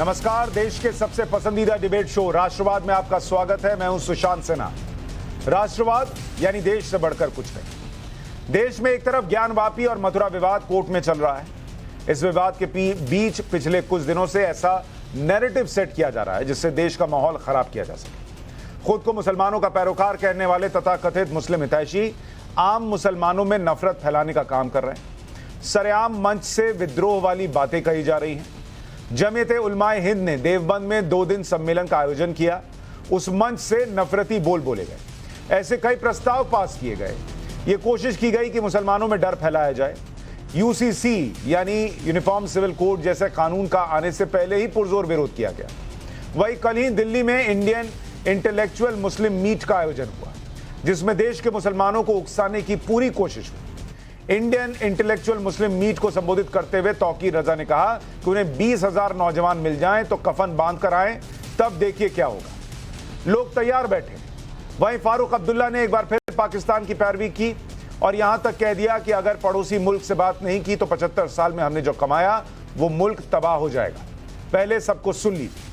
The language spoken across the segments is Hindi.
नमस्कार, देश के सबसे पसंदीदा डिबेट शो राष्ट्रवाद में आपका स्वागत है। मैं हूं सुशांत सिन्हा। राष्ट्रवाद यानी देश से बढ़कर कुछ नहीं। देश में एक तरफ ज्ञानवापी और मथुरा विवाद कोर्ट में चल रहा है। इस विवाद के बीच पिछले कुछ दिनों से ऐसा नैरेटिव सेट किया जा रहा है जिससे देश का माहौल खराब किया जा सके। खुद को मुसलमानों का पैरोकार कहने वाले तथाकथित मुस्लिम हितैषी आम मुसलमानों में नफरत फैलाने का काम कर रहे हैं। सरेआम मंच से विद्रोह वाली बातें कही जा रही हैं। जमीयत उलमाए हिंद ने देवबंद में 2 दिन सम्मेलन का आयोजन किया। उस मंच से नफरती बोल बोले गए। ऐसे कई प्रस्ताव पास किए गए। ये कोशिश की गई कि मुसलमानों में डर फैलाया जाए। यूसीसी यानी यूनिफॉर्म सिविल कोड जैसे कानून का आने से पहले ही पुरजोर विरोध किया गया। वहीं कल ही दिल्ली में इंडियन इंटेलेक्चुअल मुस्लिम मीट का आयोजन हुआ, जिसमें देश के मुसलमानों को उकसाने की पूरी कोशिश हुई। इंडियन इंटेलेक्चुअल मुस्लिम मीट को संबोधित करते हुए तौकीर रजा ने कहा कि उन्हें 20,000 नौजवान मिल जाएं तो कफन बांध कर आए, तब देखिए क्या होगा। लोग तैयार बैठे। वहीं फारूक अब्दुल्ला ने एक बार फिर पाकिस्तान की पैरवी की और यहां तक कह दिया कि अगर पड़ोसी मुल्क से बात नहीं की तो 75 साल में हमने जो कमाया वो मुल्क तबाह हो जाएगा। पहले सबको सुन लीजिए।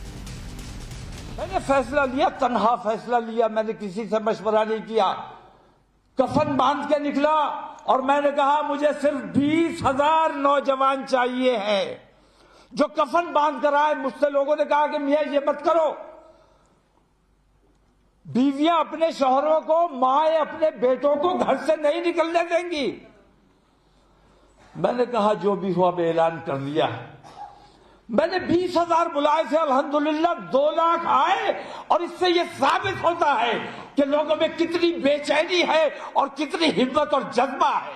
मैंने फैसला लिया, तन्हा फैसला लिया, मैंने किसी से मशवरा नहीं किया। कफन बांध के निकला और मैंने कहा मुझे सिर्फ 20,000 नौजवान चाहिए हैं जो कफन बांध कर आए। मुझसे लोगों ने कहा कि मियां ये मत करो, बीवियां अपने शौहरों को, माएं अपने बेटों को घर से नहीं निकलने देंगी। मैंने कहा जो भी हुआ मैं ऐलान कर दिया। मैंने 20,000 बुलाए थे, अल्हम्दुलिल्लाह 2 लाख आए और इससे यह साबित होता है कि लोगों में कितनी बेचैनी है और कितनी हिम्मत और जज्बा है।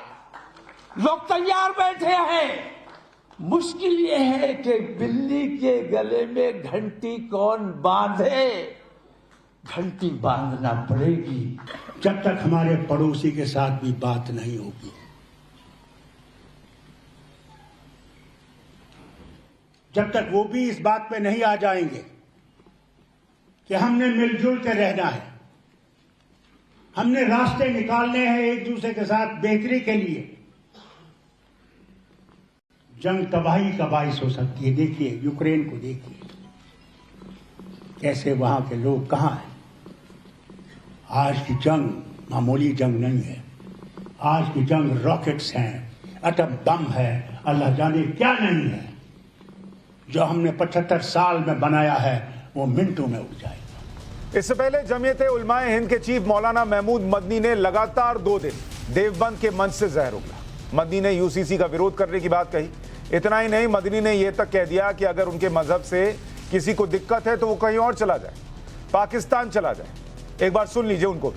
लोग तैयार बैठे हैं। मुश्किल यह है कि बिल्ली के गले में घंटी कौन बांधे। घंटी बांधना पड़ेगी। जब तक हमारे पड़ोसी के साथ भी बात नहीं होगी, जब तक वो भी इस बात पे नहीं आ जाएंगे कि हमने मिलजुल के रहना है, हमने रास्ते निकालने हैं एक दूसरे के साथ बेहतरी के लिए, जंग तबाही का बाइस हो सकती है। देखिए यूक्रेन को, देखिए कैसे वहां के लोग कहां हैं। आज की जंग मामूली जंग नहीं है। आज की जंग रॉकेट्स हैं, एटम बम है, अल्लाह जाने क्या नहीं है। जो हमने 75 साल में बनाया है वो मिनटों में उड़ जाएगा। इससे पहले जमीयत उलमाए हिंद के चीफ मौलाना महमूद मदनी ने लगातार 2 दिन देवबंद के मंच से जहर उगला। मदनी ने यूसीसी का विरोध करने की बात कही। इतना ही नहीं, मदनी ने यह तक कह दिया कि अगर उनके मजहब से किसी को दिक्कत है तो वो कहीं और चला जाए, पाकिस्तान चला जाए। एक बार सुन लीजिए उनको।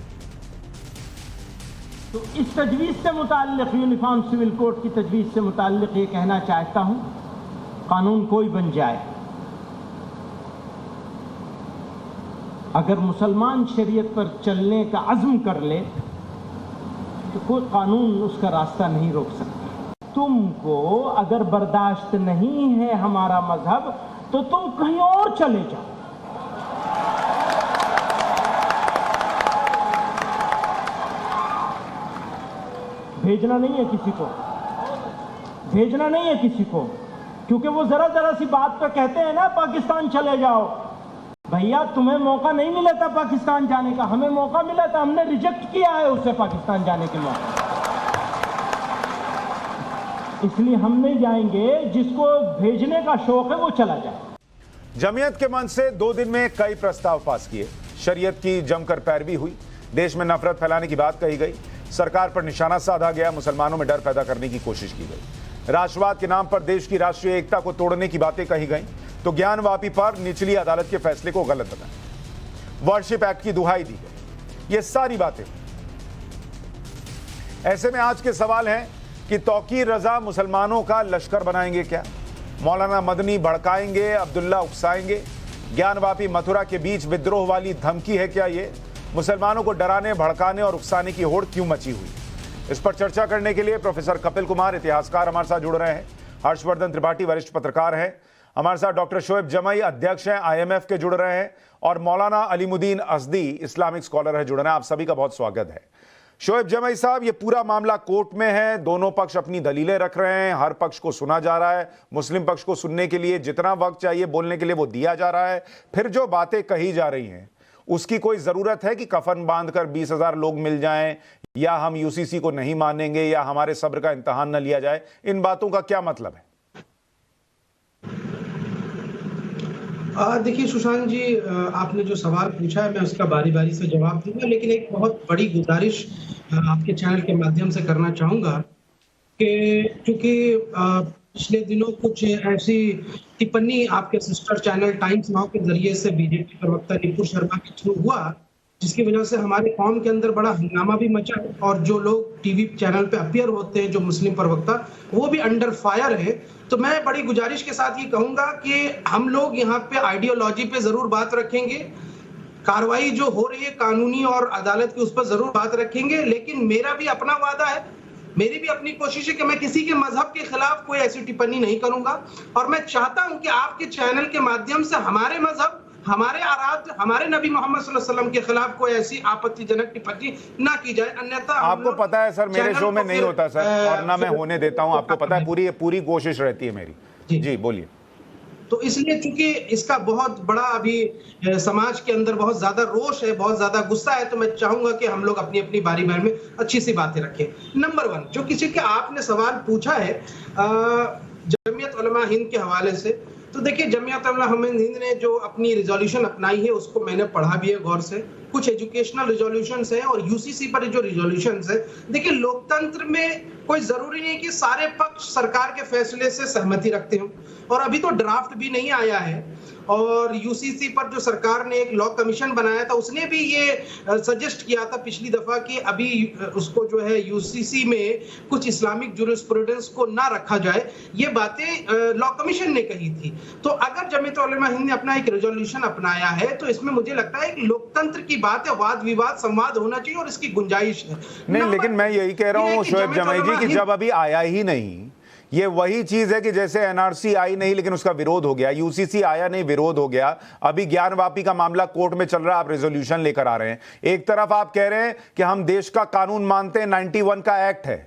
तो इस तजवीज से मुताल्लिक, यूनिफॉर्म सिविल कोड की तजवीज से मुताल्लिक ये कहना चाहता हूं, कानून कोई बन जाए, अगर मुसलमान शरीयत पर चलने का अज़्म कर ले तो कोई कानून उसका रास्ता नहीं रोक सकता। तुमको अगर बर्दाश्त नहीं है हमारा मजहब तो तुम कहीं और चले जाओ। भेजना नहीं है किसी को, भेजना नहीं है किसी को, क्योंकि वो जरा सी बात पे कहते हैं ना पाकिस्तान चले जाओ। भैया तुम्हें मौका नहीं मिला था पाकिस्तान जाने का, हमें मौका मिला था, हमने रिजेक्ट किया है उसे पाकिस्तान जाने के मौका। इसलिए हम नहीं जाएंगे, जिसको भेजने का शौक है वो चला जाए। जमीयत के मंच से 2 दिन में कई प्रस्ताव पास किए। शरीयत की जमकर पैरवी हुई। देश में नफरत फैलाने की बात कही गई। सरकार पर निशाना साधा गया। मुसलमानों में डर पैदा करने की कोशिश की गई। राष्ट्रवाद के नाम पर देश की राष्ट्रीय एकता को तोड़ने की बातें कही गई तो ज्ञानवापी पर निचली अदालत के फैसले को गलत बताया। वर्शिप एक्ट की दुहाई दी गई। ये सारी बातें। ऐसे में आज के सवाल हैं कि तौकीर रजा मुसलमानों का लश्कर बनाएंगे क्या? मौलाना मदनी भड़काएंगे, अब्दुल्ला उकसाएंगे? ज्ञानवापी मथुरा के बीच विद्रोह वाली धमकी है क्या ये? मुसलमानों को डराने, भड़काने और उकसाने की होड़ क्यों मची हुई? इस पर चर्चा करने के लिए प्रोफेसर कपिल कुमार, इतिहासकार, हमारे साथ जुड़ रहे हैं। हर्षवर्धन त्रिपाठी, वरिष्ठ पत्रकार हैं हमारे साथ। डॉक्टर शोएब जमई, अध्यक्ष हैं IMF के, जुड़ रहे हैं। और मौलाना अलीमुद्दीन असदी, इस्लामिक स्कॉलर है, जुड़ रहे हैं। आप सभी का बहुत स्वागत है। शोएब जमई साहब, ये पूरा मामला कोर्ट में है, दोनों पक्ष अपनी दलीलें रख रहे हैं, हर पक्ष को सुना जा रहा है, मुस्लिम पक्ष को सुनने के लिए जितना वक्त चाहिए बोलने के लिए वो दिया जा रहा है। फिर जो बातें कही जा रही हैं उसकी कोई जरूरत है कि कफन बांधकर 20,000 लोग मिल जाएं, या हम यूसीसी को नहीं मानेंगे, या हमारे सब्र का इम्तिहान न लिया जाए? इन बातों का क्या मतलब है? देखिए सुशांत जी, आपने जो सवाल पूछा है मैं उसका बारी बारी से जवाब दूंगा, लेकिन एक बहुत बड़ी गुजारिश आपके चैनल के माध्यम से करना चाहूंगा कि क्योंकि पिछले दिनों कुछ ऐसी टिप्पणी आपके सिस्टर चैनल टाइम्स नाउ के जरिए से बीजेपी प्रवक्ता निपुण शर्मा के थ्रू हुआ, जिसकी वजह से हमारे कौम के अंदर बड़ा हंगामा भी मचा, और जो लोग टीवी चैनल पे अपीयर होते हैं जो मुस्लिम प्रवक्ता, वो भी अंडर फायर है। तो मैं बड़ी गुजारिश के साथ ये कहूंगा कि हम लोग यहाँ पे आइडियोलॉजी पे जरूर बात रखेंगे, कार्रवाई जो हो रही है कानूनी और अदालत की उस पर जरूर बात रखेंगे, लेकिन मेरा भी अपना वादा है, मेरी भी अपनी कोशिश है कि मैं किसी के मजहब के खिलाफ कोई ऐसी टिप्पणी नहीं करूंगा। और मैं चाहता हूं कि आपके चैनल के माध्यम से हमारे मजहब, हमारे आराध्य, हमारे नबी मोहम्मद सल्लल्लाहु अलैहि वसल्लम के खिलाफ कोई ऐसी आपत्तिजनक टिप्पणी ना की जाए, अन्यथा आपको पता है सर, मेरे शो में नहीं होता सर, और ना मैं होने देता हूं, आपको पता है, पूरी कोशिश रहती है मेरी। जी बोलिए। तो इसलिए चूंकि इसका बहुत बड़ा अभी समाज के अंदर बहुत ज्यादा रोष है, बहुत ज्यादा गुस्सा है, तो मैं चाहूंगा कि हम लोग अपनी अपनी बारी बारी में अच्छी सी बातें रखें। नंबर 1, जो किसी के आपने सवाल पूछा है जमीयत उलमा हिंद के हवाले से, तो देखिए जमीयत उलमा हिंद ने जो अपनी रिजोल्यूशन अपनाई है उसको मैंने पढ़ा भी है गौर से। कुछ एजुकेशनल रिजोल्यूशंस हैं और यूसीसी पर जो रिजोल्यूशंस है, देखिए लोकतंत्र में कोई जरूरी नहीं कि सारे पक्ष सरकार के फैसले से सहमति रखते हो, और अभी तो ड्राफ्ट भी नहीं आया है। और यूसीसी पर जो सरकार ने एक लॉ कमीशन बनाया था, उसने भी ये सजेस्ट किया था पिछली दफा कि अभी उसको जो है यूसीसी में कुछ इस्लामिक जुरिस्प्रूडेंस को ना रखा जाए, ये बातें लॉ कमीशन ने कही थी। तो अगर जमीयत उलमा हिंद ने अपना एक रेजोल्यूशन अपनाया है तो इसमें मुझे लगता है कि लोकतंत्र की बात है, वाद विवाद संवाद होना चाहिए और इसकी गुंजाइश है। नहीं, लेकिन मैं यही कह रहा हूँ शोएब जमई जी कि जब अभी आया ही नहीं, ये वही चीज है कि जैसे एनआरसी आई नहीं लेकिन उसका विरोध हो गया, यूसीसी आया नहीं विरोध हो गया, अभी ज्ञानवापी का मामला कोर्ट में चल रहा है, आप रेजोल्यूशन लेकर आ रहे हैं। एक तरफ आप कह रहे हैं कि हम देश का कानून मानते हैं, 91 का एक्ट है,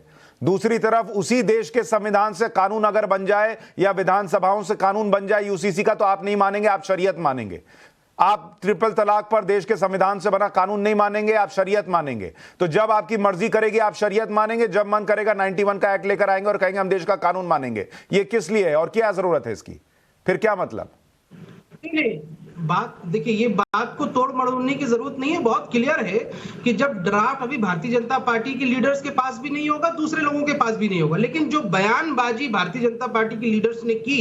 दूसरी तरफ उसी देश के संविधान से कानून अगर बन जाए या विधानसभाओं से कानून बन जाए यूसीसी का, तो आप नहीं मानेंगे, आप शरीयत मानेंगे। आप ट्रिपल तलाक पर देश के संविधान से बना कानून नहीं मानेंगे, आप शरीयत मानेंगे। तो जब आपकी मर्जी करेगी आप शरीयत मानेंगे, जब मन करेगा 91 का एक्ट लेकर आएंगे और कहेंगे हम देश का कानून मानेंगे। ये किस लिए है और क्या जरूरत है इसकी? फिर क्या मतलब? बात देखिए, ये बात को तोड़ मरोड़ने की जरूरत नहीं है, बहुत क्लियर है कि जब ड्राफ्ट अभी भारतीय जनता पार्टी के लीडर्स के पास भी नहीं होगा, दूसरे लोगों के पास भी नहीं होगा, लेकिन जो बयानबाजी भारतीय जनता पार्टी के लीडर्स ने की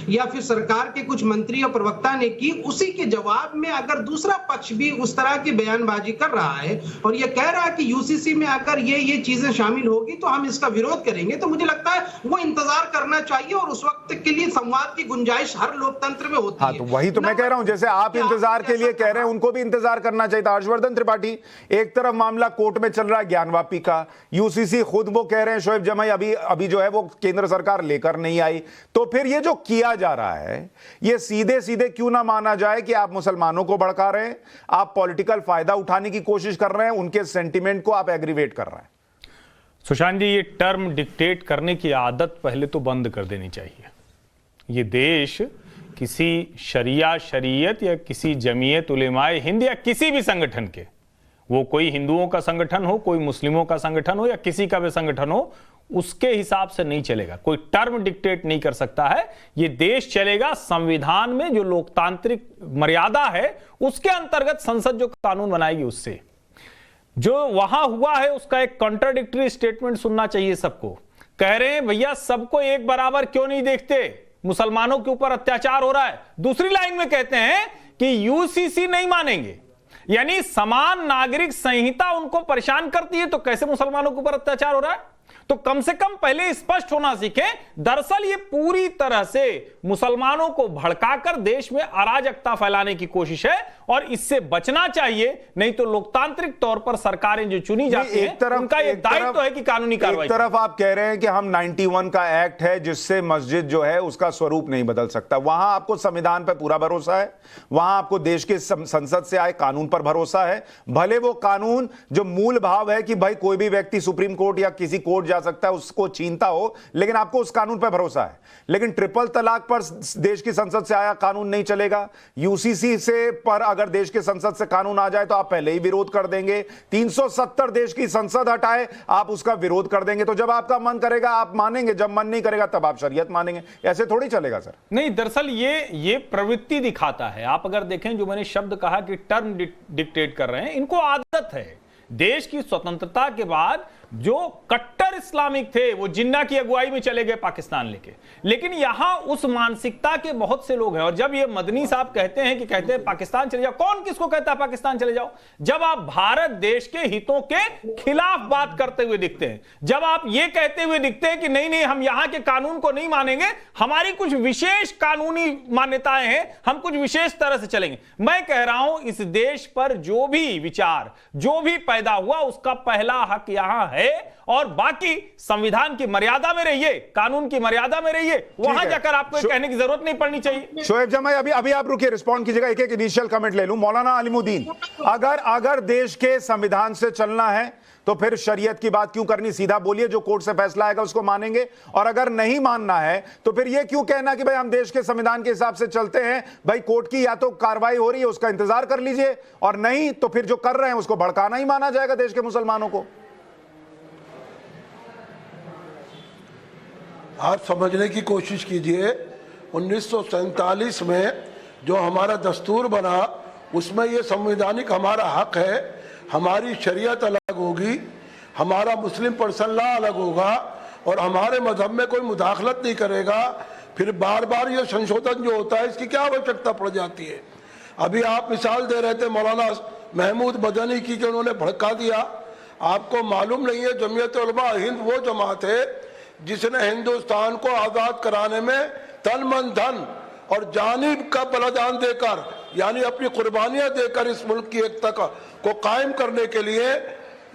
या फिर सरकार के कुछ मंत्री और प्रवक्ता ने की, उसी के जवाब में अगर दूसरा पक्ष भी उस तरह की बयानबाजी कर रहा है और ये कह रहा है कि यूसीसी में अगर ये चीजें शामिल होगी तो हम इसका विरोध करेंगे, तो मुझे लगता है वो इंतजार करना चाहिए और उस वक्त के लिए संवाद की गुंजाइश हर लोकतंत्र में होती है। तो वही तो मैं कह रहा हूं, जैसे आप इंतजार के लिए कह रहे हैं, उनको भी इंतजार करना चाहिए था। हर्षवर्धन त्रिपाठी, एक तरफ मामला कोर्ट में चल रहा है ज्ञानवापी का, यूसीसी खुद वो कह रहे हैं शोएब जमई अभी जो है वो केंद्र सरकार लेकर नहीं आई, तो फिर ये जो किया जा रहा है ये सीधे सीधे क्यों ना माना जाए कि आप मुसलमानों को भड़का रहे हैं, आप पॉलिटिकल फायदा उठाने की कोशिश कर रहे हैं, उनके सेंटिमेंट को आप एग्रीवेट कर रहे हैं। सुशांत जी, ये टर्म डिक्टेट करने की आदत पहले तो बंद कर देनी चाहिए। ये देश किसी शरीयत या किसी जमीयत उलेमाए हिंद या किसी भी संगठन के, वो कोई हिंदुओं का संगठन हो, कोई मुस्लिमों का संगठन हो या किसी का भी संगठन हो, उसके हिसाब से नहीं चलेगा। कोई टर्म डिक्टेट नहीं कर सकता है। ये देश चलेगा संविधान में जो लोकतांत्रिक मर्यादा है उसके अंतर्गत, संसद जो कानून बनाएगी उससे। जो वहां हुआ है उसका एक कॉन्ट्राडिक्टरी स्टेटमेंट सुनना चाहिए सबको। कह रहे हैं भैया सबको एक बराबर क्यों नहीं देखते, मुसलमानों के ऊपर अत्याचार हो रहा है। दूसरी लाइन में कहते हैं कि यूसीसी नहीं मानेंगे, यानी समान नागरिक संहिता उनको परेशान करती है, तो कैसे मुसलमानों के ऊपर अत्याचार हो रहा है? तो कम से कम पहले स्पष्ट होना सीखें। दरअसल ये पूरी तरह से मुसलमानों को भड़काकर देश में अराजकता फैलाने की कोशिश है और इससे बचना चाहिए, नहीं तो लोकतांत्रिक तौर पर सरकारें जो चुनी जाती हैं उनका ये दायित्व है कि कानूनी कार्रवाई। एक तरफ आप कह रहे हैं कि हम 91 का एक्ट है जिससे मस्जिद जो है उसका स्वरूप नहीं बदल सकता, वहां आपको संविधान पर पूरा भरोसा है, वहां आपको देश के संसद से आए कानून पर भरोसा है, भले वो कानून जो मूल भाव है कि भाई कोई भी व्यक्ति सुप्रीम कोर्ट या किसी कोर्ट जा सकता है उसको छीनता हो, लेकिन आपको उस कानून पर भरोसा है। लेकिन ट्रिपल तलाक पर देश की संसद से आया कानून नहीं चलेगा, यूसीसी से पर अगर देश के संसद से कानून आ जाए तो आप पहले ही विरोध कर देंगे, 370 देश की संसद हटाए आप उसका विरोध कर देंगे। तो जब आपका मन करेगा आप मानेंगे, जब मन नहीं करेगा तब आप शरीयत मानेंगे, ऐसे थोड़ी चलेगा सर। नहीं, दरअसल ये प्रवृत्ति दिखाता है। आप अगर देखें जो मैंने शब्द कहा कि टर्म डिक्टेट कर रहे हैं, इनको आदत है। देश की स्वतंत्रता के बाद जो कट्टर इस्लामिक थे वो जिन्ना की अगुवाई में चले गए पाकिस्तान लेके, लेकिन यहां उस मानसिकता के बहुत से लोग हैं। और जब ये मदनी साहब कहते हैं पाकिस्तान चले जाओ, कौन किसको कहता है पाकिस्तान चले जाओ? जब आप भारत देश के हितों के खिलाफ बात करते हुए दिखते हैं, जब आप ये कहते हुए दिखते हैं कि नहीं नहीं हम यहां के कानून को नहीं मानेंगे, हमारी कुछ विशेष कानूनी मान्यताएं हैं, हम कुछ विशेष तरह से चलेंगे। मैं कह रहा हूं इस देश पर जो भी विचार जो भी पैदा हुआ उसका पहला हक यहां है, और बाकी संविधान की मर्यादा में रहिए, कानून की मर्यादा में रहिए, वहां जाकर आपको कहने की जरूरत नहीं पड़नी चाहिए। शोएब जमा अभी आप रुकिए, रिस्पॉन्ड कीजिएगा, एक इनिशियल कमेंट ले लूं। मौलाना अलीमुद्दीन, अगर देश के संविधान से चलना है तो फिर शरीयत की बात क्यों करनी? सीधा बोलिए, जो कोर्ट से फैसला आएगा उसको मानेंगे, और अगर नहीं मानना है तो फिर यह क्यों कहना कि भाई हम देश के संविधान के हिसाब से चलते हैं? भाई कोर्ट की या तो कार्रवाई हो रही है उसका इंतजार कर लीजिए, और नहीं तो फिर जो कर रहे हैं उसको भड़काना ही माना जाएगा देश के मुसलमानों को। आप समझने की कोशिश कीजिए, 1947 में जो हमारा दस्तूर बना उसमें ये संवैधानिक हमारा हक है, हमारी शरीयत अलग होगी, हमारा मुस्लिम पर्सन लॉ अलग होगा, और हमारे मजहब में कोई मुदाखलत नहीं करेगा। फिर बार बार ये संशोधन जो होता है इसकी क्या आवश्यकता पड़ जाती है? अभी आप मिसाल दे रहे थे मौलाना महमूद मदनी की कि उन्होंने भड़का दिया। आपको मालूम नहीं है जमीयत उलमा हिंद वो जमात है जिसने हिंदुस्तान को आज़ाद कराने में तन मन धन और जानिब का बलिदान देकर, यानी अपनी कुर्बानियां देकर इस मुल्क की एकता को कायम करने के लिए,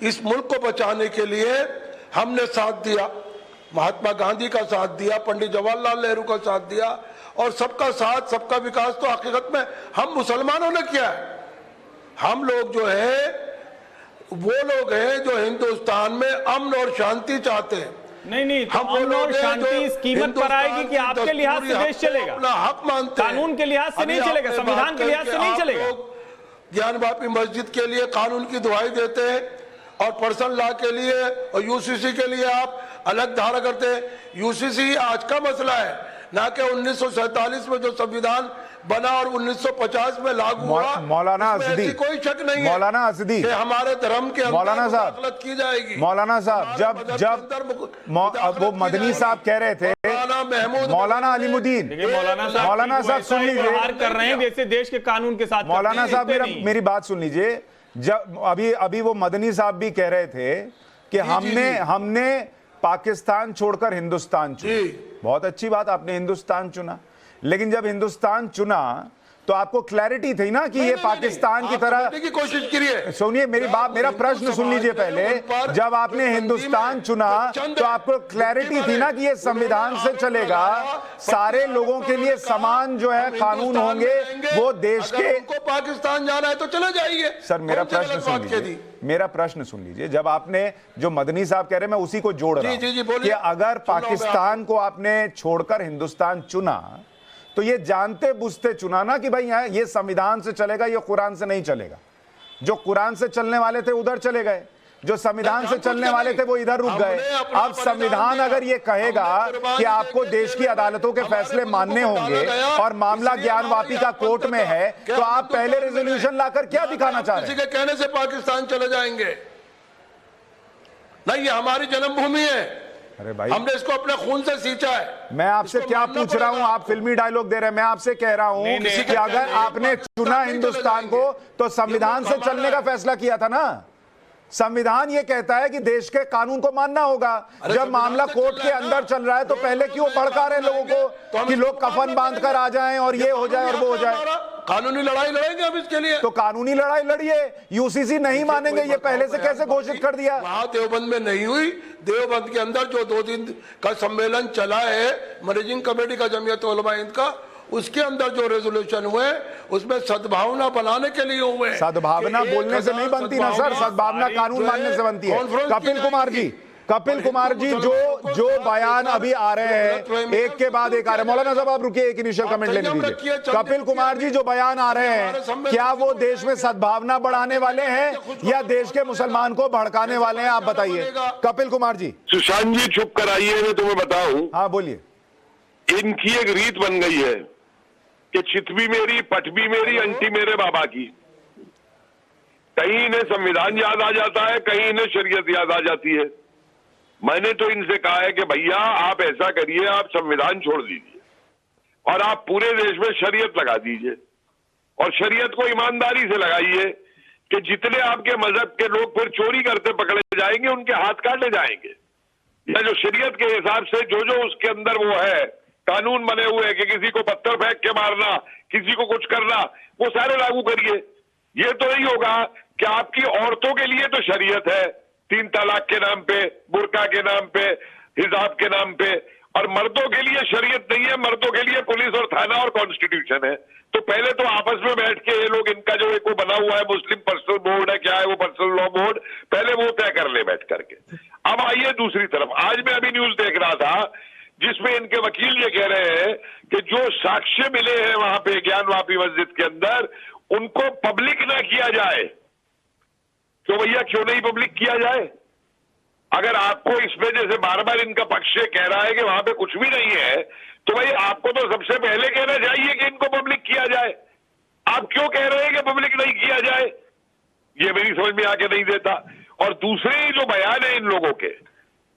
इस मुल्क को बचाने के लिए हमने साथ दिया। महात्मा गांधी का साथ दिया, पंडित जवाहरलाल नेहरू का साथ दिया, और सबका साथ सबका विकास तो हकीकत में हम मुसलमानों ने किया है। हम लोग जो है वो लोग हैं जो हिंदुस्तान में अमन और शांति चाहते हैं। नहीं तो अमन और शांति इस कीमत पर आएगी कि आपके लिहाज से देश चलेगा, अपना हक मानते हैं, कानून के लिहाज से नहीं चलेगा, संविधान के लिहाज से नहीं चलेगा। ज्ञानवापी मस्जिद के लिए कानून की दुहाई देते हैं, और पर्सनल लॉ के लिए और यूसीसी के लिए आप अलग धारा करते हैं। यूसीसी आज का मसला है, ना कि 1947 में जो संविधान बना और 1950 में लागू हुआ। मौलाना असदी, कोई शक नहीं है मौलाना असदी कि हमारे धर्म के मौलाना साहब मुदाखलत की जाएगी। मौलाना साहब जब वो मदनी साहब कह रहे थे, मौलाना अलीमुद्दीन, मौलाना साहब सुन लीजिए, कर रहे हैं जैसे देश के कानून के साथ। मौलाना साहब मेरी बात सुन लीजिए। जब अभी वो मदनी साहब भी कह रहे थे कि हमने पाकिस्तान छोड़कर हिंदुस्तान चुना। बहुत अच्छी बात, आपने हिंदुस्तान चुना, लेकिन जब हिंदुस्तान चुना तो आपको क्लैरिटी थी ना कि ये पाकिस्तान की तरह की कोशिश करिए। सुनिए मेरा प्रश्न सुन लीजिए पहले। जब आपने हिंदुस्तान चुना तो आपको क्लैरिटी थी ना कि ये संविधान से चलेगा, सारे लोगों के लिए समान जो है कानून होंगे, वो देश के। पाकिस्तान जाना है तो चले जाइए। सर मेरा प्रश्न सुन लीजिए। जब आपने जो मदनी साहब कह रहे हैं मैं उसी को जोड़ रहा हूं कि अगर पाकिस्तान को आपने छोड़कर हिंदुस्तान चुना तो ये जानते बुझते चुना ना कि भाई यहाँ ये संविधान से चलेगा, ये कुरान से नहीं चलेगा। जो कुरान से चलने वाले थे उधर चले गए, जो संविधान से चलने वाले थे वो इधर रुक गए। अब संविधान अगर ये कहेगा कि आपको देश की अदालतों के फैसले मानने होंगे और मामला ज्ञानवापी का कोर्ट में है, तो आप पहले रेजोल्यूशन लाकर क्या दिखाना चाह रहे हैं? किसी के कहने से पाकिस्तान चले जाएंगे? नहीं, ये हमारी जन्मभूमि है। अरे भाई, हमने इसको अपने खून से सींचा है। मैं आपसे क्या पूछ रहा हूं? आप फिल्मी डायलॉग दे रहे हैं। मैं आपसे कह रहा हूं कि अगर आपने चुना हिंदुस्तान को तो संविधान से चलने का फैसला किया था ना। संविधान ये कहता है कि देश के कानून को मानना होगा। जब मामला कोर्ट के अंदर चल रहा है तो पहले क्यों भड़का रहे लोगों को कि लोग कफन बांधकर आ जाएं और ये हो जाए और वो हो जाए? कानूनी लड़ाई लड़ेंगे हम इसके लिए। तो कानूनी लड़ाई लड़िए, यूसीसी नहीं मानेंगे ये पहले से कैसे घोषित कर दिया? वहां देवबंद में नहीं हुई, देवबंद के अंदर जो 2 दिन का सम्मेलन चला है मैनेजिंग कमेटी का जमीयत उलमा हिंद का, उसके अंदर जो रेजोल्यूशन हुए उसमें सद्भावना बनाने के लिए हुए। सद्भावना बोलने से नहीं बनती ना सर, सद्भावना कानून मानने से बनती है। कपिल कुमार जी जो बयान अभी आ रहे हैं, एक के बाद एक आ रहे हैं, मौलाना साहब आप रुकिए, एक इनिशियल कमेंट लेने दीजिए। कपिल कुमार जी जो बयान आ रहे हैं, क्या वो देश में सद्भावना बढ़ाने वाले हैं या देश के मुसलमान को भड़काने वाले हैं? आप बताइए कपिल कुमार जी। सुशांत जी चुप कराइए, मैं तुम्हें बताऊं। हाँ बोलिए। इनकी एक रीत बन गई है कि चित भी मेरी, पट भी मेरी, अंटी मेरे बाबा की। कहीं इन्हें संविधान याद आ जाता है, कहीं इन्हें शरीयत याद आ जाती है। मैंने तो इनसे कहा है कि भैया आप ऐसा करिए, आप संविधान छोड़ दीजिए और आप पूरे देश में शरीयत लगा दीजिए, और शरीयत को ईमानदारी से लगाइए कि जितने आपके मजहब के लोग फिर चोरी करते पकड़े जाएंगे उनके हाथ काटे जाएंगे। या जो शरीयत के हिसाब से जो उसके अंदर वो है कानून बने हुए हैं कि किसी को पत्थर फेंक के मारना, किसी को कुछ करना, वो सारे लागू करिए। ये तो नहीं होगा कि आपकी औरतों के लिए तो शरीयत है 3 तलाक के नाम पे, बुर्का के नाम पे, हिजाब के नाम पे, और मर्दों के लिए शरीयत नहीं है, मर्दों के लिए पुलिस और थाना और कॉन्स्टिट्यूशन है। तो पहले तो आपस में बैठ के ये लोग, इनका जो एक वो बना हुआ है मुस्लिम पर्सनल बोर्ड है, क्या है वो पर्सनल लॉ बोर्ड, पहले वो तय कर ले बैठ करके। अब आइए दूसरी तरफ। आज मैं अभी न्यूज देख रहा था जिसमें इनके वकील ये कह रहे हैं कि जो साक्ष्य मिले हैं वहां पे ज्ञानवापी मस्जिद के अंदर, उनको पब्लिक ना किया जाए। तो भैया क्यों नहीं पब्लिक किया जाए? अगर आपको इसमें जैसे बार बार इनका पक्ष कह रहा है कि वहां पे कुछ भी नहीं है, तो भाई आपको तो सबसे पहले कहना चाहिए कि इनको पब्लिक किया जाए। आप क्यों कह रहे हैं कि पब्लिक नहीं किया जाए? ये मेरी समझ में आके नहीं देता। और दूसरे जो बयान है इन लोगों के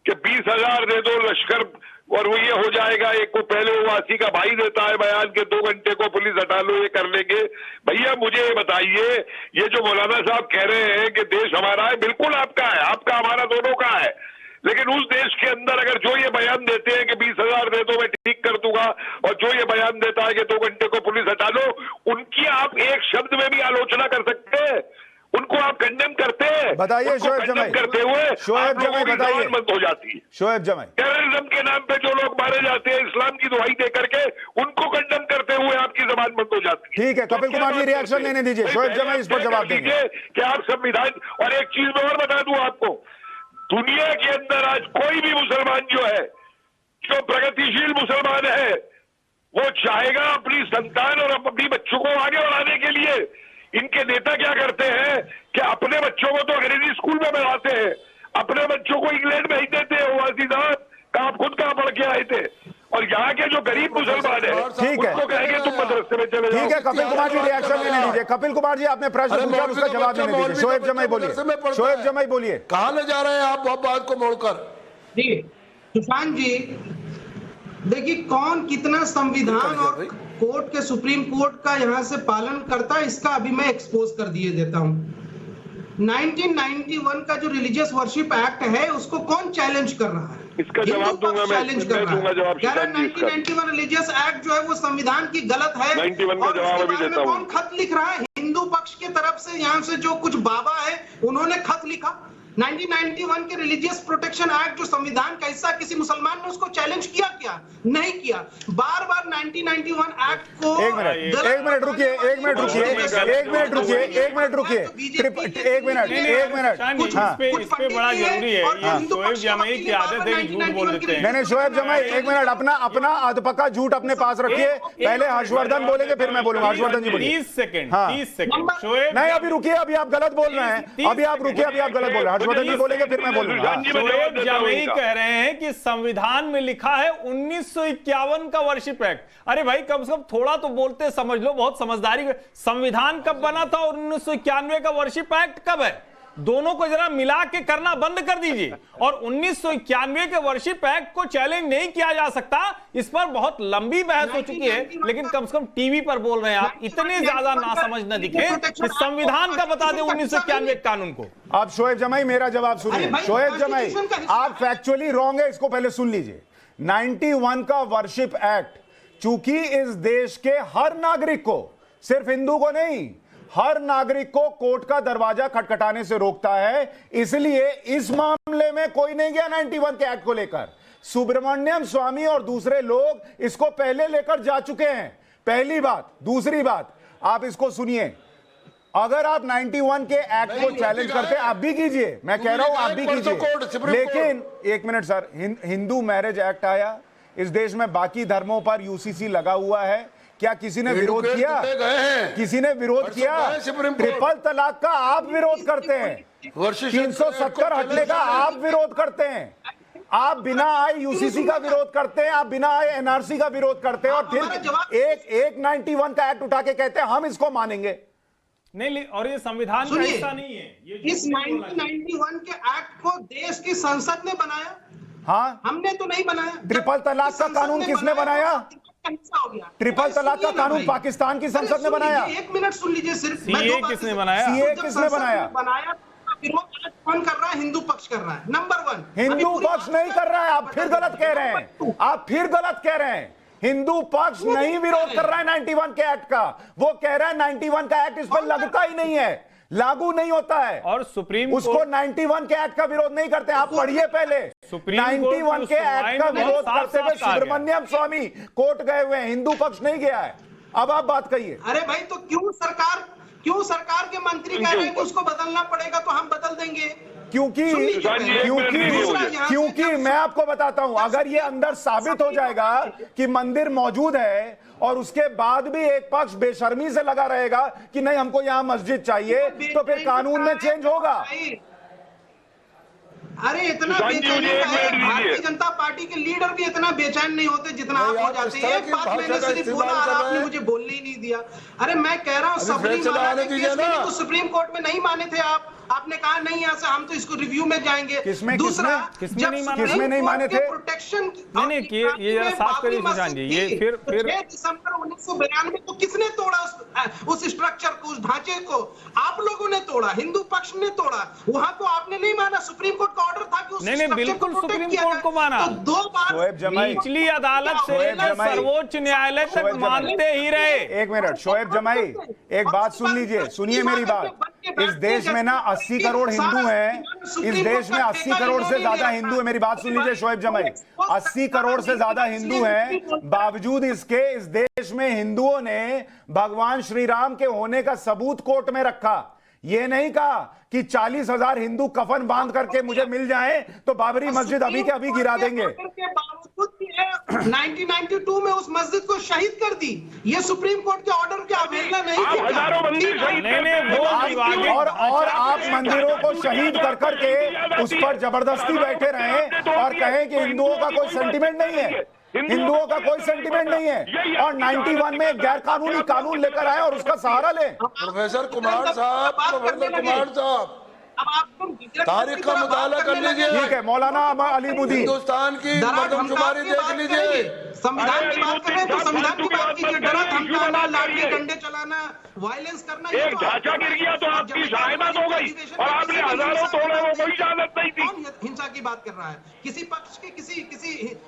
कि 20,000 दे दो लश्कर और वो ये हो जाएगा, एक को पहले वो वासी का भाई देता है बयान के 2 घंटे को पुलिस हटा लो, ये कर लेंगे। भैया मुझे ये बताइए, ये जो मौलाना साहब कह रहे हैं कि देश हमारा है, बिल्कुल आपका है, आपका हमारा दोनों का है, लेकिन उस देश के अंदर अगर जो ये बयान देते हैं कि 20,000 दे दो मैं ठीक कर दूंगा, और जो ये बयान देता है कि 2 घंटे को पुलिस हटा लो, उनकी आप एक शब्द में भी आलोचना कर सकते हैं, उनको आप कंडेम करते हैं। बताइए शोएब जमाई, करते हुए शोएब जमाई बताइए, बंद हो जाती है। शोएब जमाई, टेररिज्म के नाम पे जो लोग मारे जाते हैं इस्लाम की दुहाई दे करके, उनको कंडेम करते हुए आपकी जबान बंद हो जाती है। ठीक है कपिल कुमार जी रिएक्शन लेने दीजिए, शोएब जमाई इस पर जवाब देंगे कि आप संविधान। और एक चीज मैं और बता दूं आपको, दुनिया के अंदर आज कोई भी मुसलमान जो है, जो प्रगतिशील मुसलमान है, वो चाहेगा अपनी संतान और अपनी बच्चों को आगे बढ़ाने के लिए। इनके नेता क्या करते हैं कि अपने बच्चों को तो अंग्रेजी स्कूल में पढ़ाते हैं, अपने बच्चों को इंग्लैंड भेज देते हैं, ओवैसी साहब का आप खुद कहां पढ़ के आए थे, और यहाँ के जो गरीब मुसलमान है ठीक है, उनको कहेंगे तुम मदरसे में चले जाओ। ठीक है कपिल कुमार जी रिएक्शन लेने दीजिए। कपिल कुमार जी आपने प्रश्न पूछा, उसका जवाब देने दीजिए। शोएब जमाई बोलिए, शोएब जमाई बोलिए, कहाँ ले जा रहे हैं आप बात को मोड़कर? जी सुशांत जी, देखिए कौन कितना संविधान और कोर्ट के, सुप्रीम कोर्ट का यहाँ से पालन करता है, इसका अभी मैं एक्सपोज कर दिए देता हूँ। 1991 का जो रिलीजियस वर्शिप एक्ट है उसको कौन चैलेंज कर रहा है? इसका जवाब दूंगा मैं, चैलेंज कर रहा है। जवाब 1991 रिलीजियस एक्ट जो है वो संविधान की गलत है, 91 का और जवाब उसके अभी बारे में देता हूं। कौन खत लिख रहा है? हिंदू पक्ष की तरफ से यहाँ से जो कुछ बाबा है उन्होंने खत लिखा। 1991 के रिलीजियस प्रोटेक्शन एक्ट जो संविधान का हिस्सा, किसी मुसलमान ने उसको चैलेंज किया? क्या नहीं किया। बार बार 1991 एक्ट को एक मिनट रुकिए, एक मिनट रुकिए, एक मिनट रुकिए, एक मिनट रुकिए, एक मिनट, हाँ इस पे बड़ा जरूरी है, ये शोएब जमाई की आदत है कि झूठ बोल देते हैं। मैंने शोएब जमाई एक मिनट अपना अधपक्का झूठ अपने पास रखिए, पहले हर्षवर्धन बोलेंगे फिर मैं बोलूंगा। हर्षवर्धन जी बोलिए। 30 सेकंड, हाँ। 30 सेकंड। शोएब नहीं अभी रुकिए, अभी आप गलत बोल रहे हैं, अभी आप रुकिए, अभी आप गलत बोल रहे हैं। हर्षवर्धन जी बोलेंगे फिर मैं बोलूंगा। शोएब जमाई कह रहे हैं कि संविधान में लिखा है 1951 का वर्शिप एक्ट। अरे भाई कम से कम थोड़ा तो बोलते समझ लो, बहुत समझदारी। संविधान कब बना था और 1991 का वर्शिप एक्ट कब है? दोनों को जरा मिला के करना बंद कर दीजिए। और 1991 के वर्षिप एक्ट को चैलेंज नहीं किया जा सकता, इस पर बहुत लंबी बहस हो चुकी है, लेकिन कम से कम टीवी पर बोल रहे हैं आप। इतने ज्यादा नासमझ न दिखे कि संविधान का बता दें 1991 कानून को। अब शोएब जमाई मेरा जवाब सुनिए। शोएब जमाई, आप फैक्चुअली रॉन्ग है, इसको पहले सुन लीजिए। 91 का वर्शिप एक्ट चूंकि इस देश के हर नागरिक को, सिर्फ हिंदू को नहीं, हर नागरिक को कोर्ट का दरवाजा खटखटाने से रोकता है, इसलिए इस मामले में कोई नहीं गया 91 के एक्ट को लेकर। सुब्रमण्यम स्वामी और दूसरे लोग इसको पहले लेकर जा चुके हैं, पहली बात। दूसरी बात, आप इसको सुनिए, अगर आप 91 के एक्ट को चैलेंज करते हैं, आप भी कीजिए, मैं कह रहा हूं आप भी कीजिए, लेकिन एक minute sir, Hindu marriage act आया, इस देश में बाकी धर्मों पर यूसीसी लगा हुआ है, क्या किसी ने विरोध किया? किसी ने विरोध किया? ट्रिपल तलाक का आप विरोध करते हैं, 370 हटने का आप विरोध करते हैं, आप बिना आए यूसीसी का विरोध करते हैं, आप बिना आए एनआरसी का विरोध करते हैं, और फिर एक 91 का एक्ट उठा के कहते हैं हम इसको मानेंगे। नहीं, और ये संविधान का हिस्सा नहीं है। इस 1991 के एक्ट को देश की संसद ने बनाया, हाँ, हमने तो नहीं बनाया। ट्रिपल तलाक का कानून किसने बनाया? ट्रिपल तलाक का कानून पाकिस्तान की संसद ने बनाया। एक मिनट सुन लीजिए सिर्फ। सीए किसने बनाया? सीए किसने बनाया? विरोध कौन कर रहा है? हिंदू पक्ष कर रहा है। नंबर 1, हिंदू पक्ष नहीं कर रहा है, आप फिर गलत कह रहे हैं, आप फिर गलत कह रहे हैं। हिंदू पक्ष नहीं विरोध कर रहा है 91 के एक्ट का, वो कह रहा है 91 का एक्ट इस पर लगता ही नहीं है, लागू नहीं होता है, और सुप्रीम उसको 91 के एक्ट का विरोध नहीं करते। आप पढ़िए पहले, 91 के एक्ट का विरोध करते हुए सुब्रमण्यम स्वामी कोर्ट गए हुए हैं, हिंदू पक्ष नहीं गया है। अब आप बात कहिए। अरे भाई, तो क्यों सरकार के मंत्री कह रहे हैं कि उसको बदलना पड़ेगा, तो हम बदल देंगे? क्योंकि मैं आपको बताता हूं, अगर ये अंदर साबित हो जाएगा कि मंदिर मौजूद है और उसके बाद भी एक पक्ष बेशर्मी से लगा रहेगा कि नहीं हमको यहां मस्जिद चाहिए, तो फिर कानून में चेंज होगा। अरे इतना बेचैन है, भारतीय जनता पार्टी के लीडर भी इतना बेचैन नहीं होते जितना आप हो जाते हैं। एक बात मैंने सिर्फ बोला और आपने मुझे बोलने ही नहीं दिया। अरे मैं कह रहा हूँ सबरीमाला सुप्रीम कोर्ट में नहीं माने थे आपने कहा नहीं, यहाँ से हम तो इसको रिव्यू में जाएंगे। दूसरा, किसमें नहीं माने थे? प्रोटेक्शन नहीं, ये जरा साफ करिए सुशांत जी, ये फिर 6 दिसंबर 1992 को किसने तोड़ा उस स्ट्रक्चर को, उस ढांचे को? आप लोगों ने तोड़ा, हिंदू पक्ष ने तोड़ा, वहां को आपने नहीं माना। सुप्रीम कोर्ट का ऑर्डर था कि उस नहीं, बिल्कुल सुप्रीम कोर्ट को माना, तो 2 बार निचली अदालत से सर्वोच्च न्यायालय तक मानते ही रहे। एक मिनट शोएब जमाई, एक बात सुन लीजिए, सुनिए मेरी बात। इस देश में ना 80 करोड़ हिंदू हैं, इस देश में 80 करोड़ से ज्यादा हिंदू है। मेरी बात सुन लीजिए शोएब जमाई, 80 करोड़ से ज्यादा हिंदू हैं, बावजूद इसके इस देश में हिंदुओं ने भगवान श्री राम के होने का सबूत कोर्ट में रखा। ये नहीं कहा कि 40,000 हिंदू कफन बांध करके मुझे मिल जाएं तो बाबरी मस्जिद अभी के अभी गिरा देंगे। 1992 में उस मस्जिद को शहीद कर दी। ये सुप्रीम कोर्ट के ऑर्डर की अवहेलना नहीं थी। और आप मंदिरों को शहीद कर करके उस पर जबरदस्ती बैठे रहें और कहें कि हिंदुओं का कोई सेंटिमेंट नहीं है, हिंदुओं का कोई सेंटिमेंट नहीं है, और 91 में गैर कानूनी कानून लेकर आए और उसका सहारा लें। प्रोफेसर कुमार साहब, तारीख का मुताला कर लीजिए। ठीक है, मौलाना अलीमुद्दीन, हिंदुस्तान की मर्दमशुमारी देख लीजिए। संविधान की बात करें तो संविधान की बात कीजिए। डरा धमकाना, लाठी डंडे चलाना, वायलेंस करना, एक ढांचा गिर गया तो आपकी शहादत हो गई और आपने हजारों तोड़े, वो कोई इजाजत नहीं थी। कौन हिंसा की बात कर रहा है? किसी पक्ष के किसी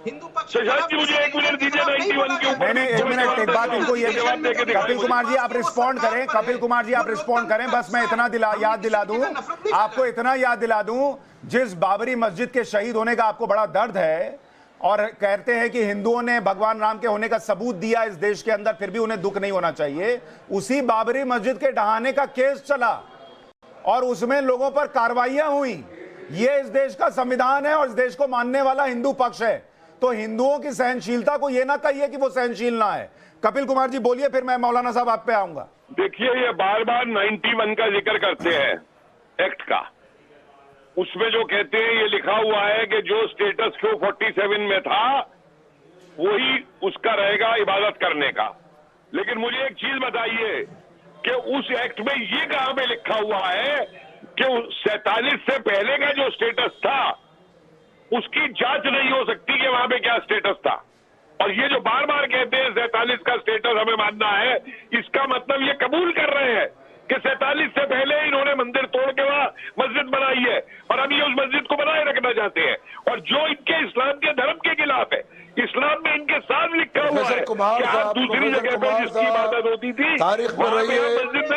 हिंदू पक्ष? मुझे एक मिनट दीजिए। नहीं, एक मिनट, एक बात इनको ये कपिल कुमार जी आप रिस्पॉन्ड करें, कपिल कुमार जी आप रिस्पॉन्ड करें। बस मैं इतना याद दिला दूं, आपको इतना याद दिला दूं, जिस बाबरी मस्जिद के शहीद होने का आपको बड़ा दर्द है और कहते हैं कि हिंदुओं ने भगवान राम के होने का सबूत दिया इस देश के अंदर, फिर भी उन्हें दुख नहीं होना चाहिए। उसी बाबरी मस्जिद के ढहाने का केस चला और उसमें लोगों पर कार्रवाइयां हुई। ये इस देश का संविधान है और इस देश को मानने वाला हिंदू पक्ष है, तो हिंदुओं की सहनशीलता को यह ना कहिए कि वो सहनशील ना है। कपिल कुमार जी बोलिए, फिर मैं मौलाना साहब आप पे आऊंगा। देखिए, ये बार बार 91 का जिक्र करते हैं एक्ट का, उसमें जो कहते हैं ये लिखा हुआ है कि जो स्टेटस क्यो 47 में था वही उसका रहेगा इबादत करने का। लेकिन मुझे एक चीज बताइए कि उस एक्ट में ये कहां पे लिखा हुआ है कि 47 से पहले का जो स्टेटस था उसकी जांच नहीं हो सकती कि वहां पे क्या स्टेटस था। और ये जो बार बार कहते हैं 47 का स्टेटस हमें मानना है, इसका मतलब ये कबूल कर रहे हैं कि 47 से पहले इन्होंने मंदिर तोड़ के वहां मस्जिद बनाई है और अब ये उस मस्जिद को बनाए रखना चाहते हैं। और जो इनके इस्लाम के धर्म के खिलाफ है, इस्लाम में इनके साथ लिखा हुआ है कि आप दूसरी जगह पर जिसकी इबादत होती थी तारीख में रहिए,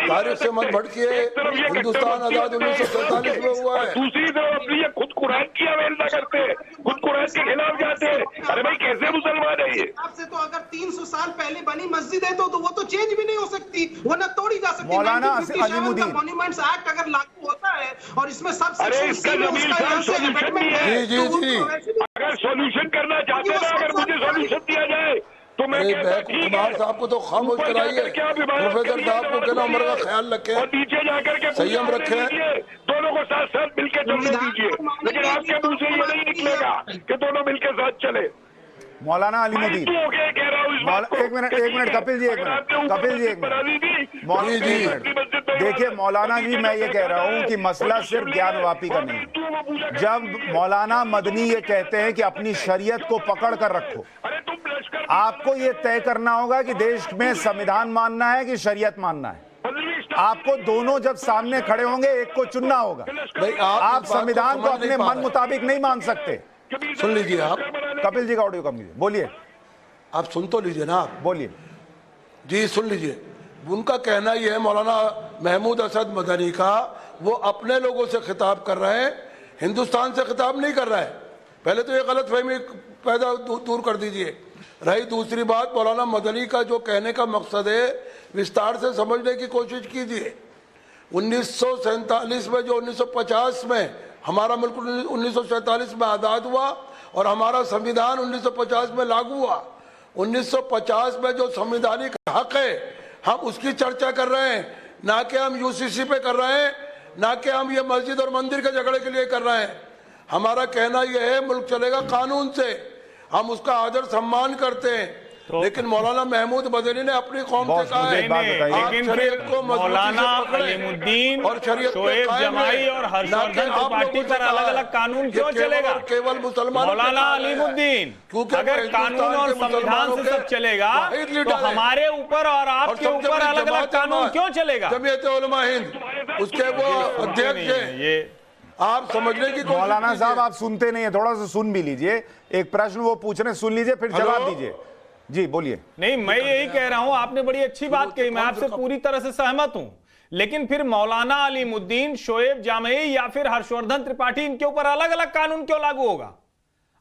तारीख से मत भटकिए। हिंदुस्तान आजाद 1947 में हुआ है। दूसरी तरफ अपनी ये खुद कुरान की अवहेलना करते हैं, खुद कुरान के खिलाफ जाते हैं। अरे भाई कैसे मुसलमान है ये? आपसे तो अगर 300 साल पहले बनी मस्जिद है तो वो तो चेंज भी नहीं हो सकती, वो ना तोड़ी जा सकती। मौलाना अलीमुद्दीन मॉन्यूमेंट्स एक्ट अगर लागू होता है और इसमें सब अरे इसका जमीन साहब सोल्यूशन नहीं है। जी अगर सॉल्यूशन करना चाहते हैं, अगर मुझे सॉल्यूशन दिया जाए तो मैं कहता ठीक कुमार है। साहब को तो खामोश ऊपर कराइए। जाकर के आप इबादत प्रोफेसर करिए, साहब को नमाज कहना उम्र का पढ़िए ख्याल रखें, और नीचे जाकर के संयम पूजा रखें। करने दीजिए, दोनों को साथ साथ मिलकर चलने दीजिए। लेकिन आपके मुंह से ये नहीं निकलेगा कि दोनों मिलकर साथ चले। मौलाना अलीमुद्दीन, कह रहा हूँ इस बात को। एक मिनट कपिल जी, एक मिनट कपिल जी, एक मिनट मौलाना जी, देखिए मौलाना जी, मैं ये कह रहा हूं कि मसला सिर्फ ज्ञानवापी का नहीं है। जब मौलाना मदनी ये कहते हैं कि अपनी शरीयत को पकड़ कर रखो, आपको ये तय करना होगा कि देश में संविधान मानना है कि शरीयत मानना है। आपको दोनों जब सामने खड़े होंगे, एक को चुनना होगा। आप संविधान को अपने मन मुताबिक नहीं मान सकते। सुन लीजिए आप, कपिल जी का ऑडियो कम कीजिए, बोलिए। आप सुन तो लीजिए ना, आप बोलिए जी, सुन लीजिए। उनका कहना यह है, मौलाना महमूद असद मदनी का, वो अपने लोगों से खिताब कर रहे हैं, हिंदुस्तान से खिताब नहीं कर रहा है। पहले तो ये गलतफहमी पैदा दूर कर दीजिए। रही दूसरी बात, मौलाना मदनी का जो कहने का मकसद है, विस्तार से समझने की कोशिश कीजिए। 1947 में जो 1950 में हमारा मुल्क 1947 में आज़ाद हुआ और हमारा संविधान 1950 में लागू हुआ। 1950 में जो संवैधानिक हक है, हम उसकी चर्चा कर रहे हैं, ना कि हम यूसीसी पे कर रहे हैं, ना कि हम ये मस्जिद और मंदिर के झगड़े के लिए कर रहे हैं। हमारा कहना यह है, मुल्क चलेगा कानून से, हम उसका आदर सम्मान करते हैं। लेकिन मौलाना महमूद मदनी ने अपनी कौम से कहा है, लेकिन फिर मौलाना अलीमुद्दीन, शोएब जमाई और हर्षवर्धन त्रिपाठी पर अलग अलग कानून क्यों चलेगा? केवल मुसलमान मौलाना अलीमुद्दीन, अगर कानून और संविधान से सब चलेगा तो हमारे ऊपर और आपके ऊपर अलग अलग कानून क्यों चलेगा? जमीयत उलमा हिंद, उसके वो अध्यक्ष हैं। ये आप समझने की कोशिश मौलाना साहब, आप सुनते नहीं है, थोड़ा सा सुन भी लीजिए। एक प्रश्न वो पूछ रहे, सुन लीजिए, फिर जवाब दीजिए। जी बोलिए। नहीं, मैं यही कह रहा हूं, आपने बड़ी अच्छी बात कही, मैं आपसे पूरी तरह से सहमत हूं। लेकिन फिर मौलाना अलीमुद्दीन, शोएब जामई या फिर हर्षवर्धन त्रिपाठी, इनके ऊपर अलग अलग कानून क्यों लागू होगा?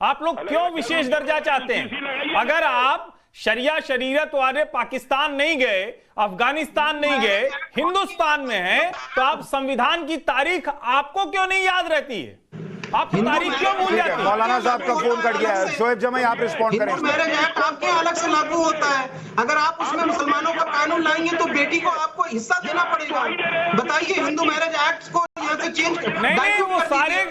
आप लोग क्यों विशेष दर्जा चाहते हैं? अगर आप शरिया शरीयत वाले पाकिस्तान नहीं गए, अफगानिस्तान नहीं गए, हिंदुस्तान में हैं, तो आप संविधान की तारीख आपको क्यों नहीं याद रहती है? आप तारीख क्यों भूल जाते हैं? मौलाना साहब का फोन कट गया है। शोएब जमाई, आप रिस्पॉन्ड करें। हिंदू मैरिज एक्ट आपके अलग से लागू होता है। अगर आप उसमें मुसलमानों का कानून लाएंगे तो बेटी को आपको हिस्सा देना पड़ेगा। बताइए, हिंदू मैरिज एक्ट को यहाँ से चेंज नहीं, वो सारे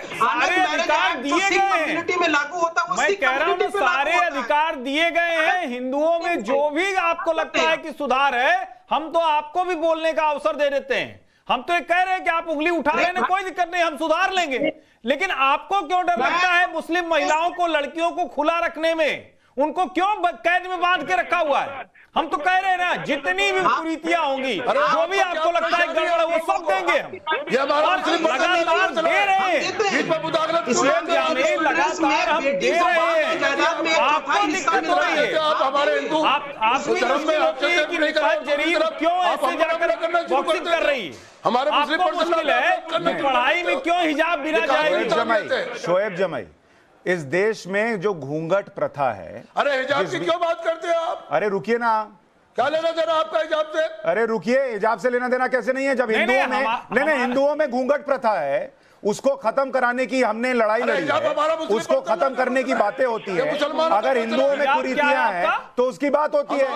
अधिकार दिए गए हैं, कम्युनिटी में लागू होता है। मैं कह रहा हूँ सारे अधिकार दिए गए हैं। हिंदुओं में जो भी आपको लगता है कि सुधार है, हम तो आपको भी बोलने का अवसर दे देते हैं। हम तो ये कह रहे हैं कि आप उंगली उठा लेने, कोई दिक्कत नहीं, हम सुधार लेंगे। लेकिन आपको क्यों डर लगता है मुस्लिम महिलाओं को, लड़कियों को खुला रखने में? उनको क्यों कैद में बांध के रखा हुआ है? हम तो कह रहे हैं ना, जितनी भी कुरीतियां होंगी, जो भी आपको लगता है गड़बड़, वो सब देंगे हम। लगातार दे रहे हैं, लगातार हम दे रहे हैं। आपको दिक्कत हो रही है, आपको होती है कि निकाह जरीब क्यों ऐसे जाकर बॉक्सिंग कर रही है? आपको मुश्किल है कि पढ़ाई में क्यों हिजाब बिना जाएगी? शोएब जमाई, इस देश में जो घूंघट प्रथा है, अरे हिजाब की क्यों बात करते हैं आप? अरे रुकिए ना, क्या लेना देना आपका हिजाब से? अरे रुकिए, हिजाब से लेना देना कैसे नहीं है? जब हिंदुओं में हिंदुओं में घूंघट प्रथा है, उसको खत्म कराने की हमने लड़ाई लड़ी है, उसको खत्म करने की बातें होती है। अगर हिंदुओं में कुरीतियां हैं तो उसकी बात होती है।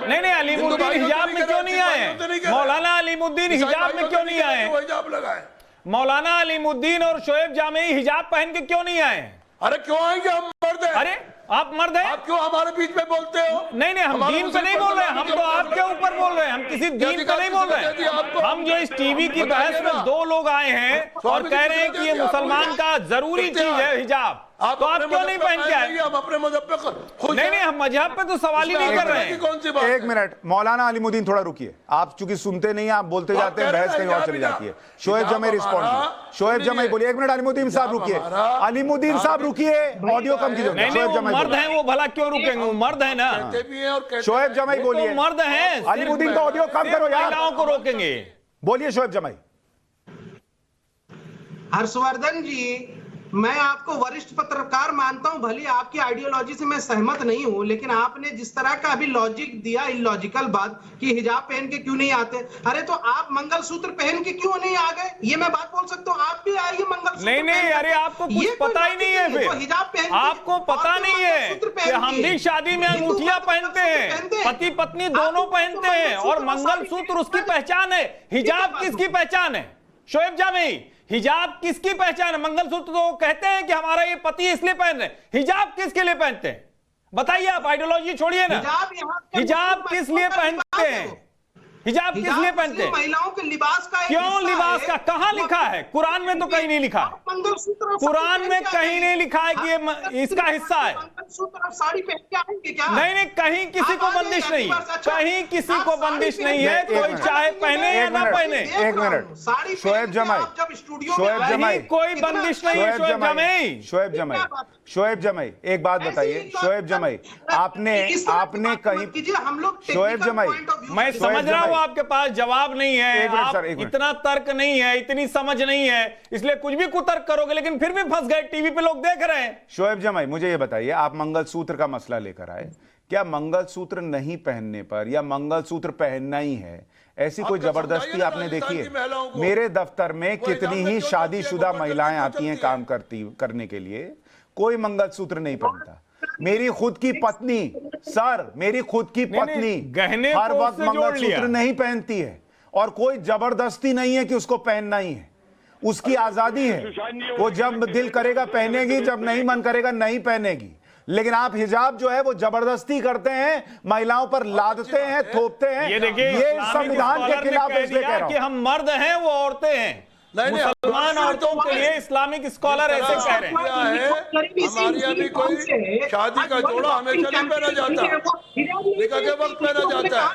नहीं, अलीमुद्दीन हिजाब में क्यों नहीं आए? मौलाना अलीमुद्दीन हिजाब में क्यों नहीं आए? मौलाना अलीमुद्दीन और शोएब जामई हिजाब पहन के क्यों नहीं आए? अरे क्यों आएंगे, हम मर्द हैं। अरे आप मर्द हैं? आप क्यों हमारे बीच में बोलते हो? नहीं नहीं, हम हमारे दीन पे मुस्लिम नहीं बोल रहे हैं, हम भाइयों तो को आपके ऊपर बोल रहे हैं, हम किसी दीन पे नहीं बोल रहे हैं। हम जो इस टीवी की बहस में दो लोग आए हैं और कह रहे हैं कि ये मुसलमान का जरूरी चीज है हिजाब, तो आप क्यों नहीं पहन के आए? हम अपने मजहब पे खुश नहीं नहीं, हम मजहब पे तो सवाल ही नहीं कर रहे हैं। कौन सी बात? एक मिनट, मौलाना अलीमुद्दीन थोड़ा रुकिए। आप चूंकि सुनते नहीं हैं, आप बोलते जाते हैं, बहस कहीं और चली जाती है। शोएब जमाई रिस्पॉन्ड कीजिए। शोएब जमाई बोलिए। एक मिनट, अलीमुद्दीन साहब रुकिए, अलीमुद्दीन साहब रुकिए, ऑडियो कम कीजिए। नहीं नहीं, शोएब वो जमाई मर्द हैं, वो भला क्यों रुकेंगे? वो मर्द है ना। शोएब जमाई बोलिए। वो मर्द हैं, अलीमुद्दीन का ऑडियो कम करो यार। महिलाओं को रोकेंगे। बोलिए शोएब जमाई। हर्षवर्धन जी, मैं आपको वरिष्ठ पत्रकार मानता हूं, भले आपकी आइडियोलॉजी से मैं सहमत नहीं हूं, लेकिन आपने जिस तरह का अभी लॉजिक दिया, इलॉजिकल बात कि हिजाब पहन के क्यों नहीं आते, अरे तो आप मंगलसूत्र पहन के क्यों नहीं आ गए? ये मैं बात बोल सकता हूं, आप भी आइए मंगलसूत्र। नहीं नहीं, अरे आपको कुछ पता ही नहीं है, फिर हिजाब पहन, आपको पता नहीं है कि हम भी शादी में अंगूठियां पहनते हैं, पति पत्नी दोनों पहनते हैं, और मंगलसूत्र उसकी पहचान है। हिजाब किसकी पहचान है? शोएब जामी, हिजाब किसकी पहचान है? मंगलसूत्र तो कहते हैं कि हमारा ये पति इसलिए पहन रहे, हिजाब किसके लिए पहनते हैं? बताइए, आप आइडियोलॉजी छोड़िए ना। हिजाब किस लिए पहनते हैं? हिजाब किस लिए पहनते हैं? महिलाओं के लिबास का। क्यों लिबास का? कहां लिखा है? कुरान में तो कहीं नहीं लिखा है। कुरान में कहीं नहीं लिखा है कि ये इसका हिस्सा है। साड़ी पहन के आएंगे क्या? नहीं नहीं, कहीं किसी को बंदिश नहीं है, कहीं किसी को बंदिश नहीं है, कोई चाहे पहने या ना पहने। एक मिनट, शोएब जमाई, शोएब जमाई, कोई बंदिश नहीं है। शोएब जमाई, शोएब जमाई, शोएब जमाई, एक बात बताइए। शोएब जमाई, आपने कहीं, हम लोग शोएब जमाई, मैं समझ रहा हूं आपके पास जवाब नहीं है, आप इतना तर्क नहीं है, इतनी समझ नहीं है, इसलिए कुछ भी कुतर्क करोगे, लेकिन फिर भी फंस गए। टीवी पे लोग देख रहे हैं। शोएब जमाई, मुझे ये बताइए, आप मंगलसूत्र का मसला लेकर आए, क्या मंगलसूत्र नहीं पहनने पर या मंगलसूत्र पहनना ही है, ऐसी कोई जबरदस्ती आपने देखी है? मेरे दफ्तर में कितनी ही शादीशुदा महिलाएं आती हैं काम करने के लिए, कोई मंगलसूत्र नहीं पहनता। मेरी खुद की पत्नी, सर, मेरी खुद की पत्नी गहने हर वक्त मंगलसूत्र नहीं पहनती है, और कोई जबरदस्ती नहीं है कि उसको पहनना ही है, उसकी आजादी है। वो जब दिल करेगा पहनेगी, जब नहीं मन करेगा नहीं पहनेगी। लेकिन आप हिजाब जो है वो जबरदस्ती करते हैं, महिलाओं पर लादते हैं, थोपते हैं। ये देखिए, ये संविधान के खिलाफ है, इसलिए कह रहा हूं कि हम मर्द हैं, वो औरतें हैं। मुसलमान औरतों के लिए इस्लामिक स्कॉलर ऐसे कह रहे हैं। हमारे यहाँ भी कोई शादी का जोड़ा हमेशा नहीं पहना जाता, निकाह के वक्त पहना जाता है।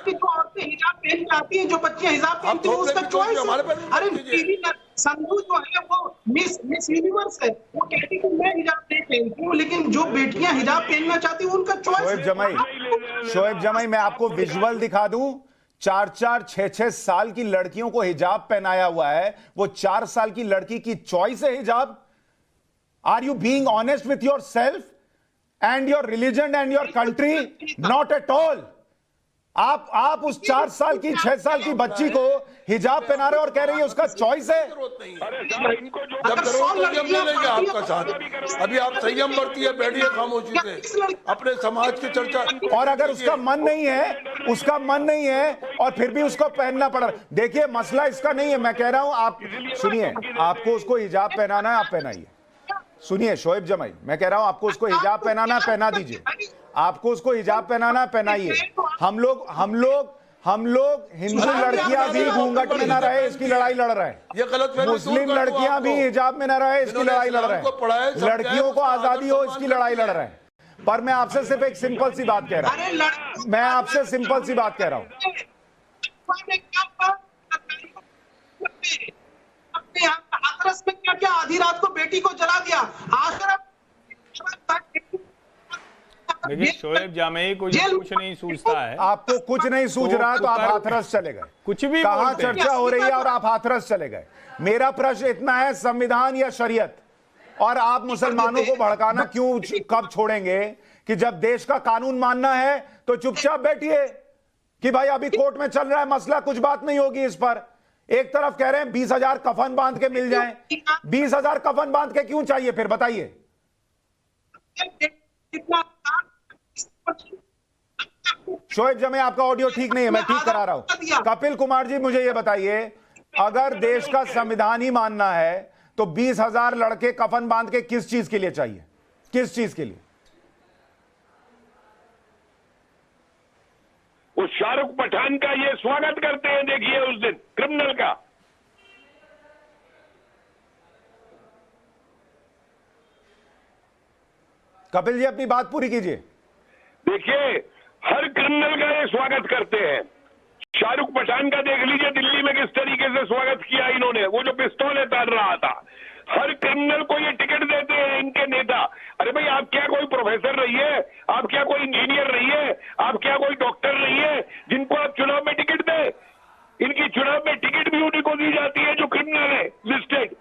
हिजाब पहन के आती है, जो बच्चियां हिजाब पहनती हैं, उसका चॉइस है। अरे संधू जो है वो मिस यूनिवर्स है, वो कहती है मैं हिजाब नहीं पहनती हूँ, लेकिन जो बेटियां हिजाब पहनना चाहती हैं उनका चॉइस है। शोएब जमाई, मैं आपको विजुअल दिखा दूं, 4-4, 6-6 साल की लड़कियों को हिजाब पहनाया हुआ है, वो 4 साल की लड़की की चॉइस है हिजाब। Are you being honest with yourself and your religion and your country? Not at all. आप उस 4 साल की, 6 साल की बच्ची को हिजाब पहना रहे और कह रही है उसका चॉइस है। जब जरूरत हम ले लेंगे आपका साथ। अभी आप संयम बरतिए, बैठिए खामोशी से, अपने समाज की चर्चा। और अगर उसका मन नहीं है और फिर भी उसको पहनना पड़ा। देखिए, मसला इसका नहीं है, मैं कह रहा हूं, आप सुनिए, आपको उसको हिजाब पहनाना है, आप पहनाइए। सुनिए शोएब जमाई, मैं कह रहा हूं आपको उसको हिजाब पहनाना है, पहना दीजिए। आपको उसको हिजाब पहनाना है, पहनाइए। हम लोग हिंदू लड़कियां भी घूंघट में न रहे, इसकी लड़ाई लड़ रहे हैं। ये गलत मुस्लिम लड़कियां भी हिजाब में न रहे, इसकी लड़ाई लड़ रहे हैं। लड़कियों को आजादी हो, इसकी लड़ाई लड़ रहे हैं। पर मैं आपसे सिर्फ एक सिंपल सी बात कह रहा हूं, मैं आपसे सिंपल सी बात कह रहा हूं। हाथरस में क्या आधी रात को बेटी को जला दिया। देखिए शोएब जामी को कुछ नहीं सूझता है, आपको कुछ नहीं सूझ रहा तो आप हाथरस चले गए। कुछ भी कहां चर्चा हो रही है और आप हाथरस चले गए। मेरा प्रश्न इतना है, संविधान या शरीयत? और आप मुसलमानों को भड़काना क्यों कब छोड़ेंगे कि जब देश का कानून मानना है तो चुपचाप बैठिए कि भाई अभी कोर्ट में चल रहा है मसला, कुछ बात नहीं होगी इस पर। एक तरफ कह रहे हैं 20,000 कफन बांध के मिल जाएं, 20,000 कफन बांध के क्यों चाहिए फिर बताइए? शोएब जमे, आपका ऑडियो ठीक नहीं है, मैं ठीक करा रहा हूं। कपिल कुमार जी, मुझे यह बताइए, अगर देश का संविधान ही मानना है तो 20,000 लड़के कफन बांध के किस चीज के लिए चाहिए? किस चीज के लिए? वो शाहरुख पठान का ये स्वागत करते हैं, देखिए उस दिन क्रिमिनल का। कपिल जी अपनी बात पूरी कीजिए। देखिए हर क्रिमिनल का ये स्वागत करते हैं। शाहरुख पठान का देख लीजिए दिल्ली में किस तरीके से स्वागत किया इन्होंने, वो जो पिस्तौलें तान रहा था। हर क्रिमिनल को ये टिकट देते हैं इनके नेता। अरे भाई आप क्या कोई प्रोफेसर नहीं है, आप क्या कोई इंजीनियर नहीं है, आप क्या कोई डॉक्टर नहीं है जिनको आप चुनाव में टिकट दें? इनकी चुनाव में टिकट भी उन्हीं को दी जाती है जो क्रिमिनल है लिस्टेड।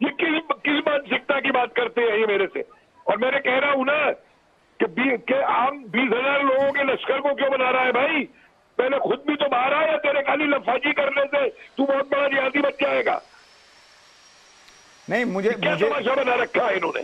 ये किस मानसिकता की बात करते हैं ये मेरे से? और मैंने कह रहा हूं ना कि आम 20,000 लोगों के लश्कर को क्यों बना रहा है भाई? पहले खुद भी तो बाहर आ, या तेरे खाली लफाजी करने से तू बहुत बड़ा जिहादी बच जाएगा? नहीं मुझे तमाशा बना रखा है इन्होंने।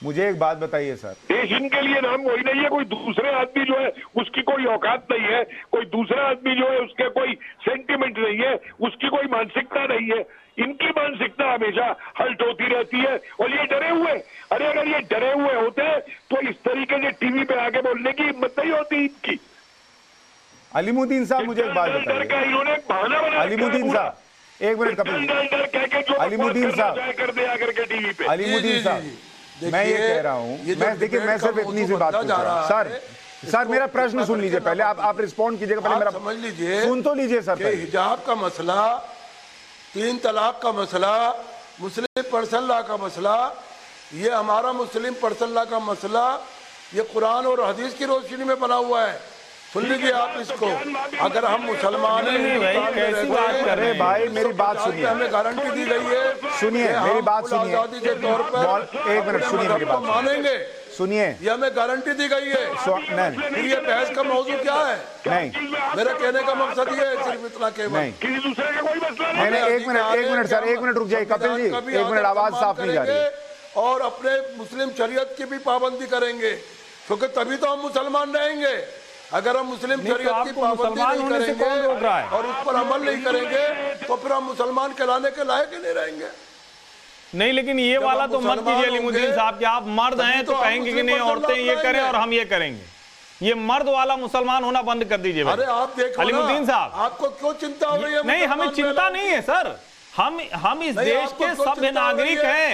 मुझे एक बात बताइए सर, देश इनके लिए नाम वही नहीं है, कोई दूसरे आदमी जो है उसकी कोई औकात नहीं है, कोई दूसरा आदमी जो है उसके कोई सेंटिमेंट नहीं है, उसकी कोई मानसिकता नहीं है। इनकी मानसिकता हमेशा हल्ट होती रहती है और ये डरे हुए। अरे अगर ये डरे हुए होते तो इस तरीके से टीवी पे आके बोलने की हिम्मत नहीं होती इनकी। अलीमुद्दीन साहब मुझे एक बात बताइए। इन्होंने बहाना बना, अलीमुद्दीन साहब एक मिनट, कपिल अलीमुद्दीन साहब, कर दे आकर के टीवी पे। अलीमुद्दीन साहब मैं ये कह रहा हूँ, मैं देखिए मैं सिर्फ इतनी सी बात पूछ रहा हूँ। सर मेरा प्रश्न सुन लीजिए पहले, आप रिस्पॉन्ड कीजिएगा पहले, मेरा समझ लीजिए, सुन तो लीजिए सर। हिजाब का मसला, 3 तलाक का मसला, मुस्लिम पर्सन लॉ का मसला, ये हमारा मुस्लिम पर्सन लॉ का मसला ये कुरान और हदीस की रोशनी में बना हुआ है। सुन लीजिए आप इसको, अगर हम मुसलमान कैसी बात कर रहे हैं भाई, मेरी बात सुनिए, हमें गारंटी दी गई है, सुनिए मेरी बात सुनिए, आजादी के तौर पर एक मिनट सुनिए मेरी बात, मानेंगे, सुनिए, ये हमें गारंटी दी गई है। नहीं फिर ये बहस का मौजूद क्या है? नहीं मेरा कहने का मकसद ये है सिर्फ इतना केवल, नहीं किसी दूसरे का कोई मसला नहीं, एक मिनट सर, एक मिनट रुक जाइए कपिल जी, एक मिनट, आवाज साफ नहीं जा रही। और अपने मुस्लिम शरीयत की भी पाबंदी करेंगे, क्योंकि तभी तो हम मुसलमान रहेंगे। अगर हम मुस्लिम शरीयत की पाबंदी नहीं करेंगे और उस पर अमल नहीं करेंगे तो फिर हम मुसलमान कहलाने के लायक ही नहीं रहेंगे। नहीं लेकिन ये वाला तो मत कीजिए अलीमुद्दीन साहब कि आप मर्द हैं तो कहेंगे कि नहीं औरतें ये करें और हम ये करेंगे। ये मर्द वाला मुसलमान होना बंद कर दीजिए। अरे आप देखो अलीमुद्दीन साहब, आपको क्यों चिंता हो रही है? नहीं हमें चिंता नहीं है सर, हम इस देश के सभ्य नागरिक हैं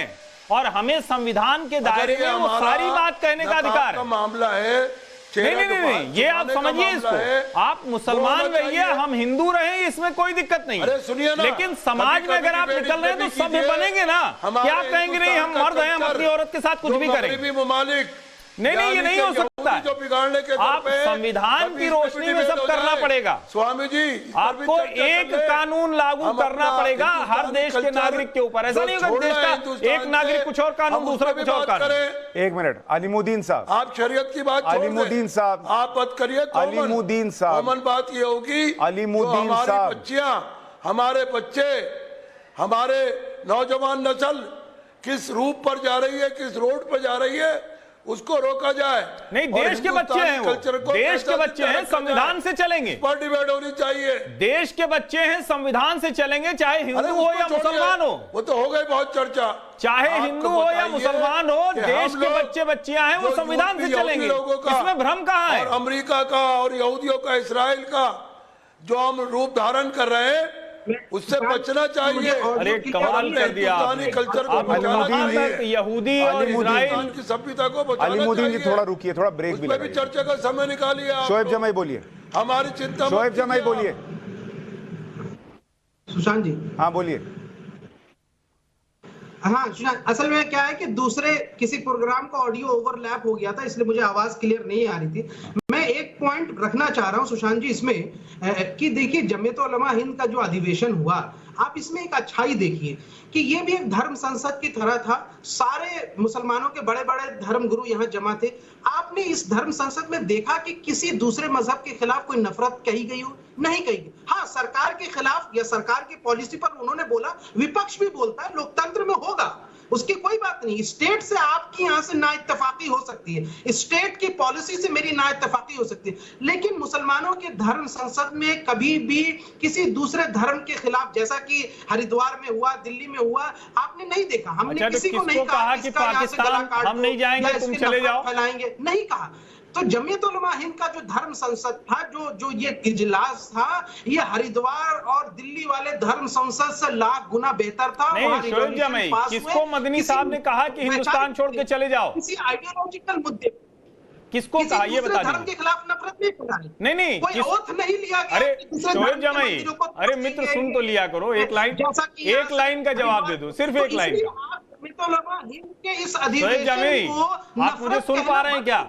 और हमें संविधान के दायरे में वो सारी बात कहने का अधिकार है। मामला है नहीं, ये आप समझिए इसको, आप मुसलमान रहिए हम हिंदू रहे, इसमें कोई दिक्कत नहीं। अरे सुनिए ना, लेकिन समाज में अगर आप निकल रहे हैं तो सभ्य बनेंगे ना। क्या आप कहेंगे नहीं हम मर्द हैं, हम अपनी औरत के साथ कुछ भी करेंगे? ममालिक नहीं, ये नहीं हो सकता है। जो बिगाड़ने के आप संविधान की रोशनी में सब करना पड़ेगा। स्वामी जी आपको एक कानून लागू करना पड़ेगा हर देश के नागरिक के ऊपर। ऐसा नहीं होगा देश का एक नागरिक कुछ और कानून, दूसरा कुछ और कानून। एक मिनट अलीमुद्दीन साहब, आप शरीयत की बात, अलीमुद्दीन साहब आप बात करिए। अलीमुद्दीन साहब, कॉमन बात ये होगी, अलीमुद्दीन साहब, बच्चियां, हमारे बच्चे, हमारे नौजवान नस्ल किस रूप पर जा रही है, किस रोड पर जा रही है, उसको रोका जाए। नहीं, देश के बच्चे हैं वो, देश के बच्चे हैं, संविधान से चलेंगे। पर डिबेट होनी चाहिए। देश के बच्चे हैं, संविधान से चलेंगे, चाहे हिंदू हो या मुसलमान हो। वो तो हो गई बहुत चर्चा, चाहे हिंदू हो या मुसलमान हो, देश के बच्चे बच्चियां हैं, वो संविधान से चलेंगे, इसमें भ्रम कहाँ है? और अमेरिका का और यहूदियों का, इसराइल का जो हम रूप धारण कर रहे हैं उससे बचना चाहिए। अरे कमाल कर दिया कल्चर को यहूदी और इजराइल की सभ्यता को बचाना चाहिए। अलीमुद्दीन जी थोड़ा रुकिए, थोड़ा ब्रेक भी लगाइए, चर्चा का समय निकालिए। शोएब जमाई बोलिए, हमारी चिंता, शोएब जमाई बोलिए। सुशांत जी हाँ बोलिए। हाँ सुशांत, असल में क्या है कि दूसरे किसी प्रोग्राम का ऑडियो ओवरलैप हो गया था, इसलिए मुझे आवाज क्लियर नहीं आ रही थी। मैं एक पॉइंट रखना चाह रहा हूं सुशांत जी इसमें कि देखिए जमीयत उलमा हिंद का जो अधिवेशन हुआ, आप इसमें एक अच्छाई देखिए कि ये भी एक धर्म संसद की तरह था। सारे मुसलमानों के बड़े बड़े धर्म गुरु यहाँ जमा थे। आपने इस धर्म संसद में देखा कि किसी दूसरे मजहब के खिलाफ कोई नफरत कही गई हो? नहीं कही गई। हाँ, सरकार के खिलाफ या सरकार की पॉलिसी पर उन्होंने बोला, विपक्ष भी बोलता है, लोकतंत्र में होगा, उसकी कोई बात नहीं। स्टेट से आपकी यहां से ना इत्तेफाकी हो सकती है, स्टेट की पॉलिसी से मेरी ना इत्तेफाकी हो सकती है, लेकिन मुसलमानों के धर्म संसद में कभी भी किसी दूसरे धर्म के खिलाफ, जैसा कि हरिद्वार में हुआ, दिल्ली में हुआ, आपने नहीं देखा। हमने किसी को नहीं कहा कि पाकिस्तान हम नहीं जाएंगे, तुम चले जाओ, फैलाएंगे, नहीं कहा। तो जमीयत उलमा हिंद का जो धर्म संसद था, जो ये इजलास था, ये हरिद्वार और दिल्ली वाले धर्म संसद से लाख गुना बेहतर था। नहीं शोएब जमई, किसको मदनी साहब ने कहा कि हिंदुस्तान छोड़ के चले जाओ? किसी आइडियोलॉजिकल मुद्दे, किसको कहा ये बता धर्म के खिलाफ नफरत नहीं फैलानी। नहीं कोई ओथ नहीं लिया गया। अरे शोएब जमई, अरे मित्र सुन तो लिया करो, एक लाइन का जवाब दे दो, सिर्फ एक लाइन का। शोएब जमई, आप मुझे सुन पा रहे हैं क्या?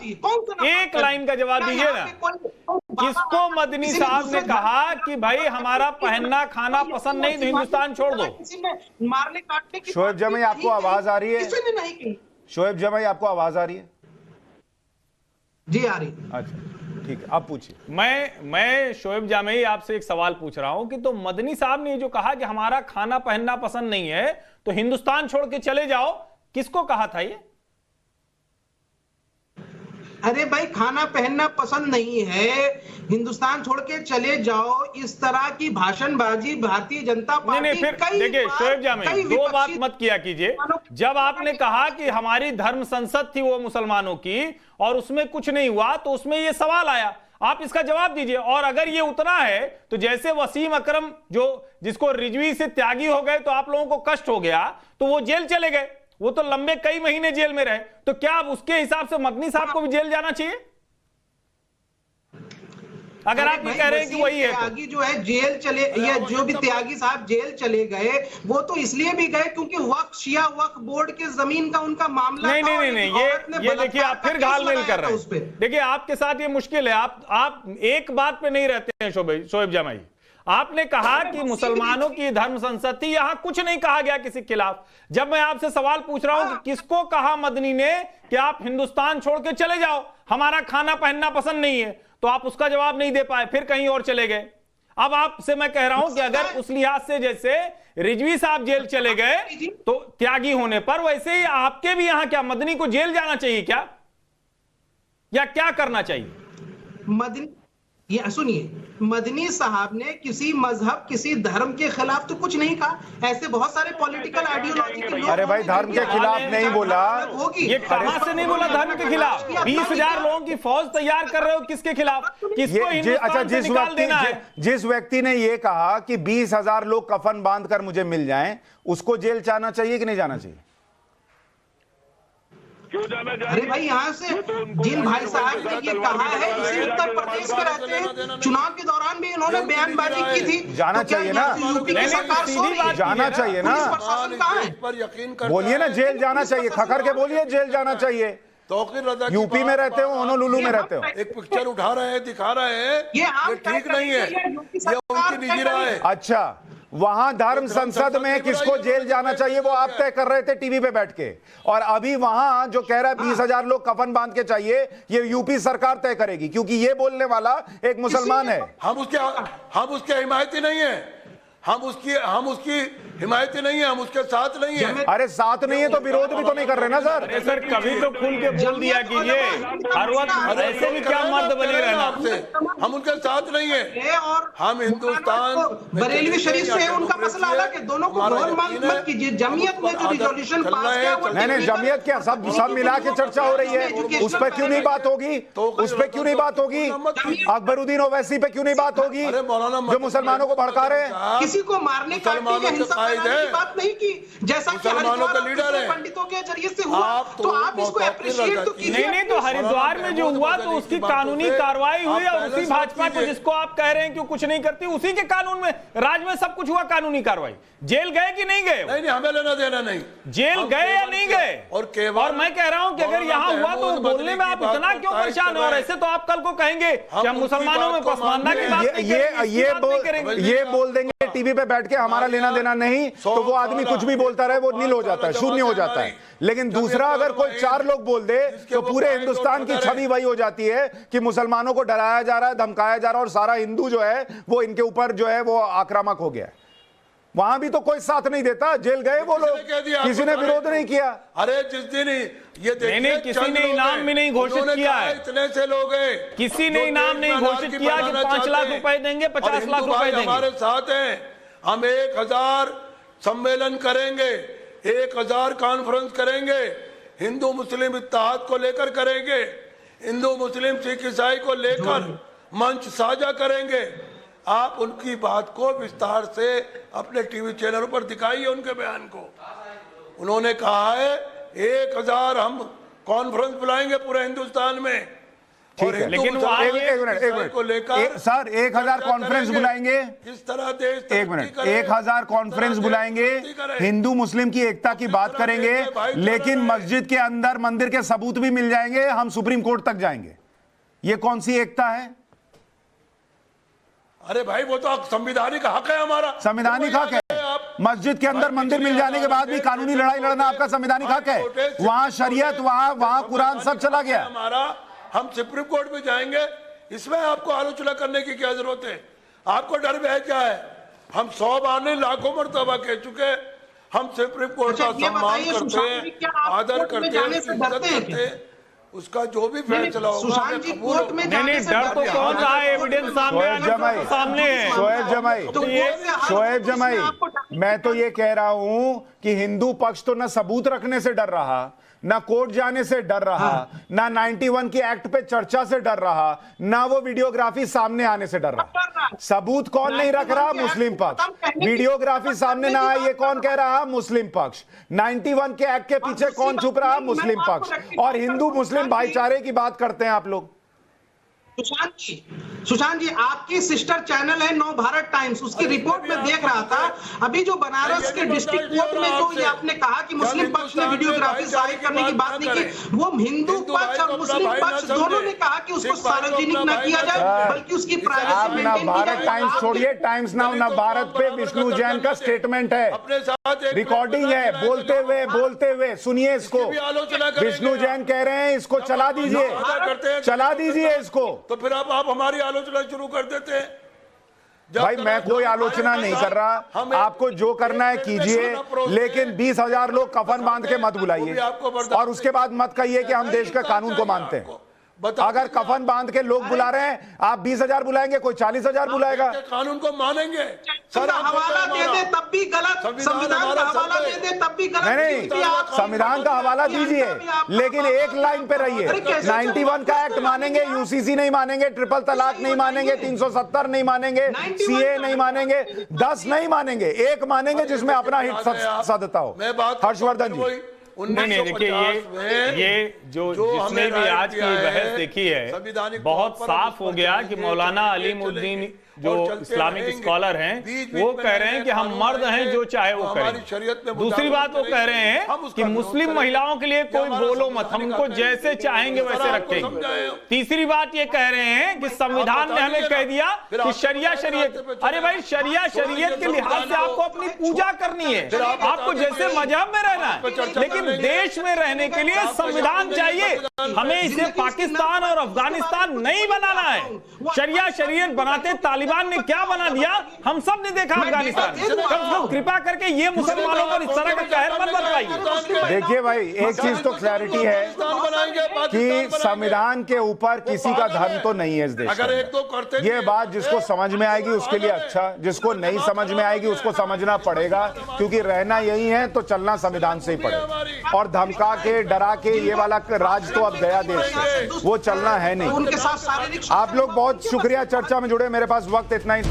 एक लाइन का जवाब दीजिए ना। किसको मदनी साहब ने कहा कि भाई हमारा पहनना खाना पसंद नहीं तो हिंदुस्तान छोड़ दो? मारने काटने की। शोएब जमई, आपको आवाज आ रही है? किसी ने नहीं की। शोएब जमई, आपको आवाज आ रही है? जी आ रही। अच्छा ठीक है, आप पूछिए। मैं शोएब जामई आपसे एक सवाल पूछ रहा हूं कि तो मदनी साहब ने जो कहा कि हमारा खाना पहनना पसंद नहीं है तो हिंदुस्तान छोड़ के चले जाओ, किसको कहा था ये? अरे भाई, खाना पहनना पसंद नहीं है, हिंदुस्तान छोड़ के चले जाओ, इस तरह की भाषणबाजी भारतीय जनता पार्टी नहीं फिर देखिए शोएब जामई, दो बात मत किया कीजिए। जब आपने कहा कि हमारी धर्म संसद थी वो मुसलमानों की और उसमें कुछ नहीं हुआ तो उसमें ये सवाल आया, आप इसका जवाब दीजिए। और अगर ये उतना है तो जैसे वसीम अकरम जिसको रिजवी से त्यागी हो गए तो आप लोगों को कष्ट हो गया तो वो जेल चले गए, वो तो लंबे कई महीने जेल में रहे, तो क्या अब उसके हिसाब से मदनी साहब को भी जेल जाना चाहिए? अगर आप ये कह रहे हैं कि वही है त्यागी जो है जेल चले, या जो भी त्यागी साहब जेल चले गए वो तो इसलिए भी गए क्योंकि वक्फ शिया वक्फ बोर्ड के जमीन का उनका मामला। नहीं ये देखिए आप फिर घालमेल कर रहे हैं। देखिए आपके साथ ये मुश्किल है, आप एक बात पे नहीं रहते हैं शोएब जमई। आपने कहा कि मुसलमानों की धर्म संसद थी, यहां कुछ नहीं कहा गया किसी के खिलाफ। जब मैं आपसे सवाल पूछ रहा हूं कि किसको कहा मदनी ने कि आप हिंदुस्तान छोड़ के चले जाओ, हमारा खाना पहनना पसंद नहीं है, तो आप उसका जवाब नहीं दे पाए, फिर कहीं और चले गए। अब आपसे मैं कह रहा हूं कि अगर उस लिहाज से जैसे रिजवी साहब जेल चले गए तो त्यागी होने पर, वैसे ही आपके भी यहां क्या मदनी को जेल जाना चाहिए क्या, या क्या करना चाहिए? सुनिए, मदनी साहब ने किसी मजहब किसी धर्म के खिलाफ तो कुछ नहीं कहा। ऐसे बहुत सारे पॉलिटिकल आइडियोलॉजी के लोग। अरे भाई, धर्म के खिलाफ नहीं बोला। ये कहां से नहीं बोला धर्म के खिलाफ? 20,000 लोगों की फौज तैयार कर रहे हो, किसके खिलाफ? किसको हिंदुस्तान से निकाल देना है? जिस व्यक्ति ने ये कहा कि 20,000 लोग कफन बांधकर मुझे मिल जाएं, उसको जेल जाना चाहिए कि नहीं जाना चाहिए? अरे भाई, यहाँ से जिन भाई साहब ने ये कहा है, इसी उत्तर प्रदेश में रहते हैं, चुनाव के दौरान भी इन्होंने बयानबाजी की थी। जाना चाहिए ना, जाना चाहिए ना, बोलिए ना जेल जाना चाहिए, खखर के बोलिए जेल जाना चाहिए। यूपी में रहते हो, होनोलुलु में रहते हो, एक पिक्चर उठा रहे हैं, दिखा रहे हैं, ये ठीक नहीं है, ये उनकी निजी राय है। अच्छा, वहां धर्म संसद में किसको जेल जाना चाहिए वो आप तय कर रहे थे टीवी पे बैठ के, और अभी वहां जो कह रहा है 20,000 लोग कफन बांध के चाहिए, ये यूपी सरकार तय करेगी, क्योंकि ये बोलने वाला एक मुसलमान है। हम उसके हिमायती नहीं है, हम उसकी हिमायती नहीं है, हम उसके साथ नहीं है। अरे साथ नहीं है तो विरोध भी तो नहीं कर रहे ना सर। अरे सर, कभी तो खुल के बोल दिया कीजिए, हर वक्त ऐसे भी क्या मर्द बने रहना। हम उनके साथ नहीं है, और हम हिंदुस्तान बरेलवी शरीफ से उनका मसला अलग है, दोनों को मत कीजिए। जमीयत में जो रिजोल्यूशन पास किया, नहीं जमीयत क्या, सब मिला के चर्चा हो रही है, उस पर क्यों नहीं बात होगी? उस पर क्यों नहीं बात होगी? अकबरुद्दीन ओवैसी पे क्यों नहीं बात होगी, जो मुसलमानों को भड़का रहे हैं? किसी को मारने काटने या हिंसा फैलाने की बात नहीं की, जैसा कि हरिद्वार के लीडर है, पंडितों के जरिए से हुआ, तो आप इसको अप्रिशिएट तो कीजिए। नहीं तो हरिद्वार में जो हुआ तो उसकी कानूनी कार्रवाई हुई, और उसी भाजपा को जिसको आप कह रहे हैं कि कुछ नहीं करती, उसी के कानून में राज में सब कुछ हुआ, कानूनी कार्रवाई। जेल गए कि नहीं गए? नहीं, हमें लेना देना नहीं, जेल गए या नहीं गए? और मैं कह रहा हूं कि अगर यहाँ हुआ तो बोलने में आप इतना क्यों परेशान हो? और ऐसे तो आप कल को कहेंगे कि हम मुसलमानों में पसमानदा की बात ये बोल देंगे टीवी पे बैठ के हमारा लेना देना नहीं, तो वो आदमी कुछ भी बोलता रहे, वो नील हो जाता है, शून्य हो जाता है। लेकिन दूसरा, अगर कोई 4 लोग बोल दे तो पूरे हिंदुस्तान की छवि वही हो जाती है कि मुसलमानों को डराया जा रहा है, धमकाया जा रहा है, और सारा हिंदू जो है वो इनके ऊपर जो है वो आक्रामक हो गया है। वहां भी तो कोई साथ नहीं देता, जेल गए वो लोग, किसी ने विरोध नहीं किया। अरे जिस दिन ये देखिए, किसी ने इनाम भी नहीं घोषित किया है, इतने से लोग हैं, किसी ने इनाम नहीं घोषित किया कि 5 लाख रुपए देंगे, 50 लाख रुपए देंगे। हमारे साथ हैं, हम 1000 सम्मेलन करेंगे, 1000 कॉन्फ्रेंस करेंगे, हिंदू मुस्लिम इत्तेहाद को लेकर करेंगे, हिंदू मुस्लिम सिख ईसाई को लेकर मंच साझा करेंगे। आप उनकी बात को विस्तार से अपने टीवी चैनलों पर दिखाइए, उनके बयान को। उन्होंने कहा है 1000 हम कॉन्फ्रेंस बुलाएंगे पूरे हिंदुस्तान में, ठीक है, लेकिन वो एक मिनट को लेकर सर 1000 कॉन्फ्रेंस बुलाएंगे, किस तरह देश एक मिनट 1000 कॉन्फ्रेंस बुलाएंगे, हिंदू मुस्लिम की एकता की बात करेंगे, लेकिन मस्जिद के अंदर मंदिर के सबूत भी मिल जाएंगे, हम सुप्रीम कोर्ट तक जाएंगे। ये कौन सी एकता है? अरे भाई वो तो संवैधानिक हक है हमारा, संवैधानिक हक है। मस्जिद के अंदर मंदिर मिल जाने के बाद भी कानूनी लड़ाई लड़ना आपका संवैधानिक हक है। वहां शरीयत, वहां कुरान सब चला गया हमारा। हम सुप्रीम कोर्ट में जाएंगे, इसमें आपको आलोचना करने की क्या जरूरत है? आपको डर भय क्या है? हम 100 बार नहीं लाखों मरतबा कह चुके, हम सुप्रीम कोर्ट का सम्मान करते हैं, आदर करते हैं, इज्जत करते हैं, उसका जो भी फैसला होगा सुशांत जी कोर्ट में नहीं, डर तो कौन रहा है? एविडेंस सामने है। शोएब जमाई, मैं तो ये कह रहा हूं कि हिंदू पक्ष तो ना सबूत रखने से डर रहा, ना कोर्ट जाने से डर रहा, ना 91 की एक्ट पे चर्चा से डर रहा, ना वो वीडियोग्राफी सामने आने से डर रहा। सबूत कौन नहीं रख रहा? मुस्लिम पक्ष। वीडियोग्राफी सामने ना आए ये कौन कह रहा? मुस्लिम पक्ष। 91 के एक्ट के पीछे कौन छुप रहा? मुस्लिम पक्ष। और हिंदू मुस्लिम भाईचारे की बात करते हैं आप लोग। सुशांत जी आपकी सिस्टर चैनल है नव भारत टाइम्स, उसकी रिपोर्ट में देख रहा था अभी जो बनारस के डिस्ट्रिक्ट कोर्ट में जो ये आपने कहा कि मुस्लिम पक्ष ने वीडियोग्राफी जारी करने की बात नहीं की, वो हिंदू पक्ष और मुस्लिम पक्ष दोनों ने कहा कि उसको सार्वजनिक न किया जाए, बल्कि उसकी आप नव भारत टाइम्स छोड़िए, टाइम्स नाउ नव भारत पे विष्णु जैन का स्टेटमेंट है, रिकॉर्डिंग है, बोलते हुए सुनिए इसको। विष्णु जैन कह रहे हैं इसको चला दीजिए इसको। तो फिर आप हमारी आलोचना शुरू कर देते हैं। भाई मैं कोई आलोचना नहीं कर रहा, आपको जो करना है कीजिए, लेकिन 20,000 लोग कफन बांध के मत बुलाइए, और उसके बाद मत कहिए कि हम देश के कानून को मानते हैं। अगर कफन बांध के लोग बुला रहे हैं, आप 20,000 बुलाएंगे, कोई 40,000 बुलाएगा। कानून को मानेंगे, हवाला दे दे तब भी गलत, संविधान का हवाला दे दे तब भी गलत। नहीं, संविधान का हवाला दीजिए, लेकिन एक लाइन पे रहिए। 91 का एक्ट मानेंगे, यूसीसी नहीं मानेंगे, ट्रिपल तलाक नहीं मानेंगे, 370 नहीं मानेंगे, सीए नहीं मानेंगे, 10 नहीं मानेंगे, एक मानेंगे जिसमें अपना हित सदता हो। हर्षवर्धन जी, नहीं देखिए, ये जो जिसने भी आज की बहस देखी है, बहुत साफ हो गया कि मौलाना अलीमुद्दीन जो इस्लामिक स्कॉलर हैं, वो कह रहे हैं कि हम मर्द हैं, जो चाहे वो करें। दूसरी बात वो कह रहे हैं कि मुस्लिम महिलाओं के लिए कोई बोलो मत, हम उनको जैसे चाहेंगे वैसे रखेंगे। तीसरी बात ये कह रहे हैं कि संविधान ने हमें कह दिया कि शरिया शरीयत। अरे भाई, शरिया शरीयत के लिहाज से आपको अपनी पूजा करनी है, आपको जैसे मजहब में रहना है, लेकिन देश में रहने के लिए संविधान चाहिए। हमें इसे पाकिस्तान और अफगानिस्तान नहीं बनाना है। शरिया शरीयत बनाते तालिबान ने क्या बना दिया हम सब ने देखा अफगानिस्तान। कम कृपा करके ये मुसलमानों पर इस तरह का कहर मत बनवाइए। देखिए भाई, एक चीज तो क्लैरिटी है कि संविधान के ऊपर किसी का धर्म तो नहीं है इस देश में। ये बात जिसको समझ में आएगी उसके लिए अच्छा, जिसको नहीं समझ में आएगी उसको समझना पड़ेगा, क्योंकि रहना यही है तो चलना संविधान से ही पड़ेगा। और धमका के डरा के ये वाला राज तो अब गया देश से, वो चलना है नहीं। आप लोग बहुत शुक्रिया, चर्चा में जुड़े। मेरे पास वक्त इतना ही।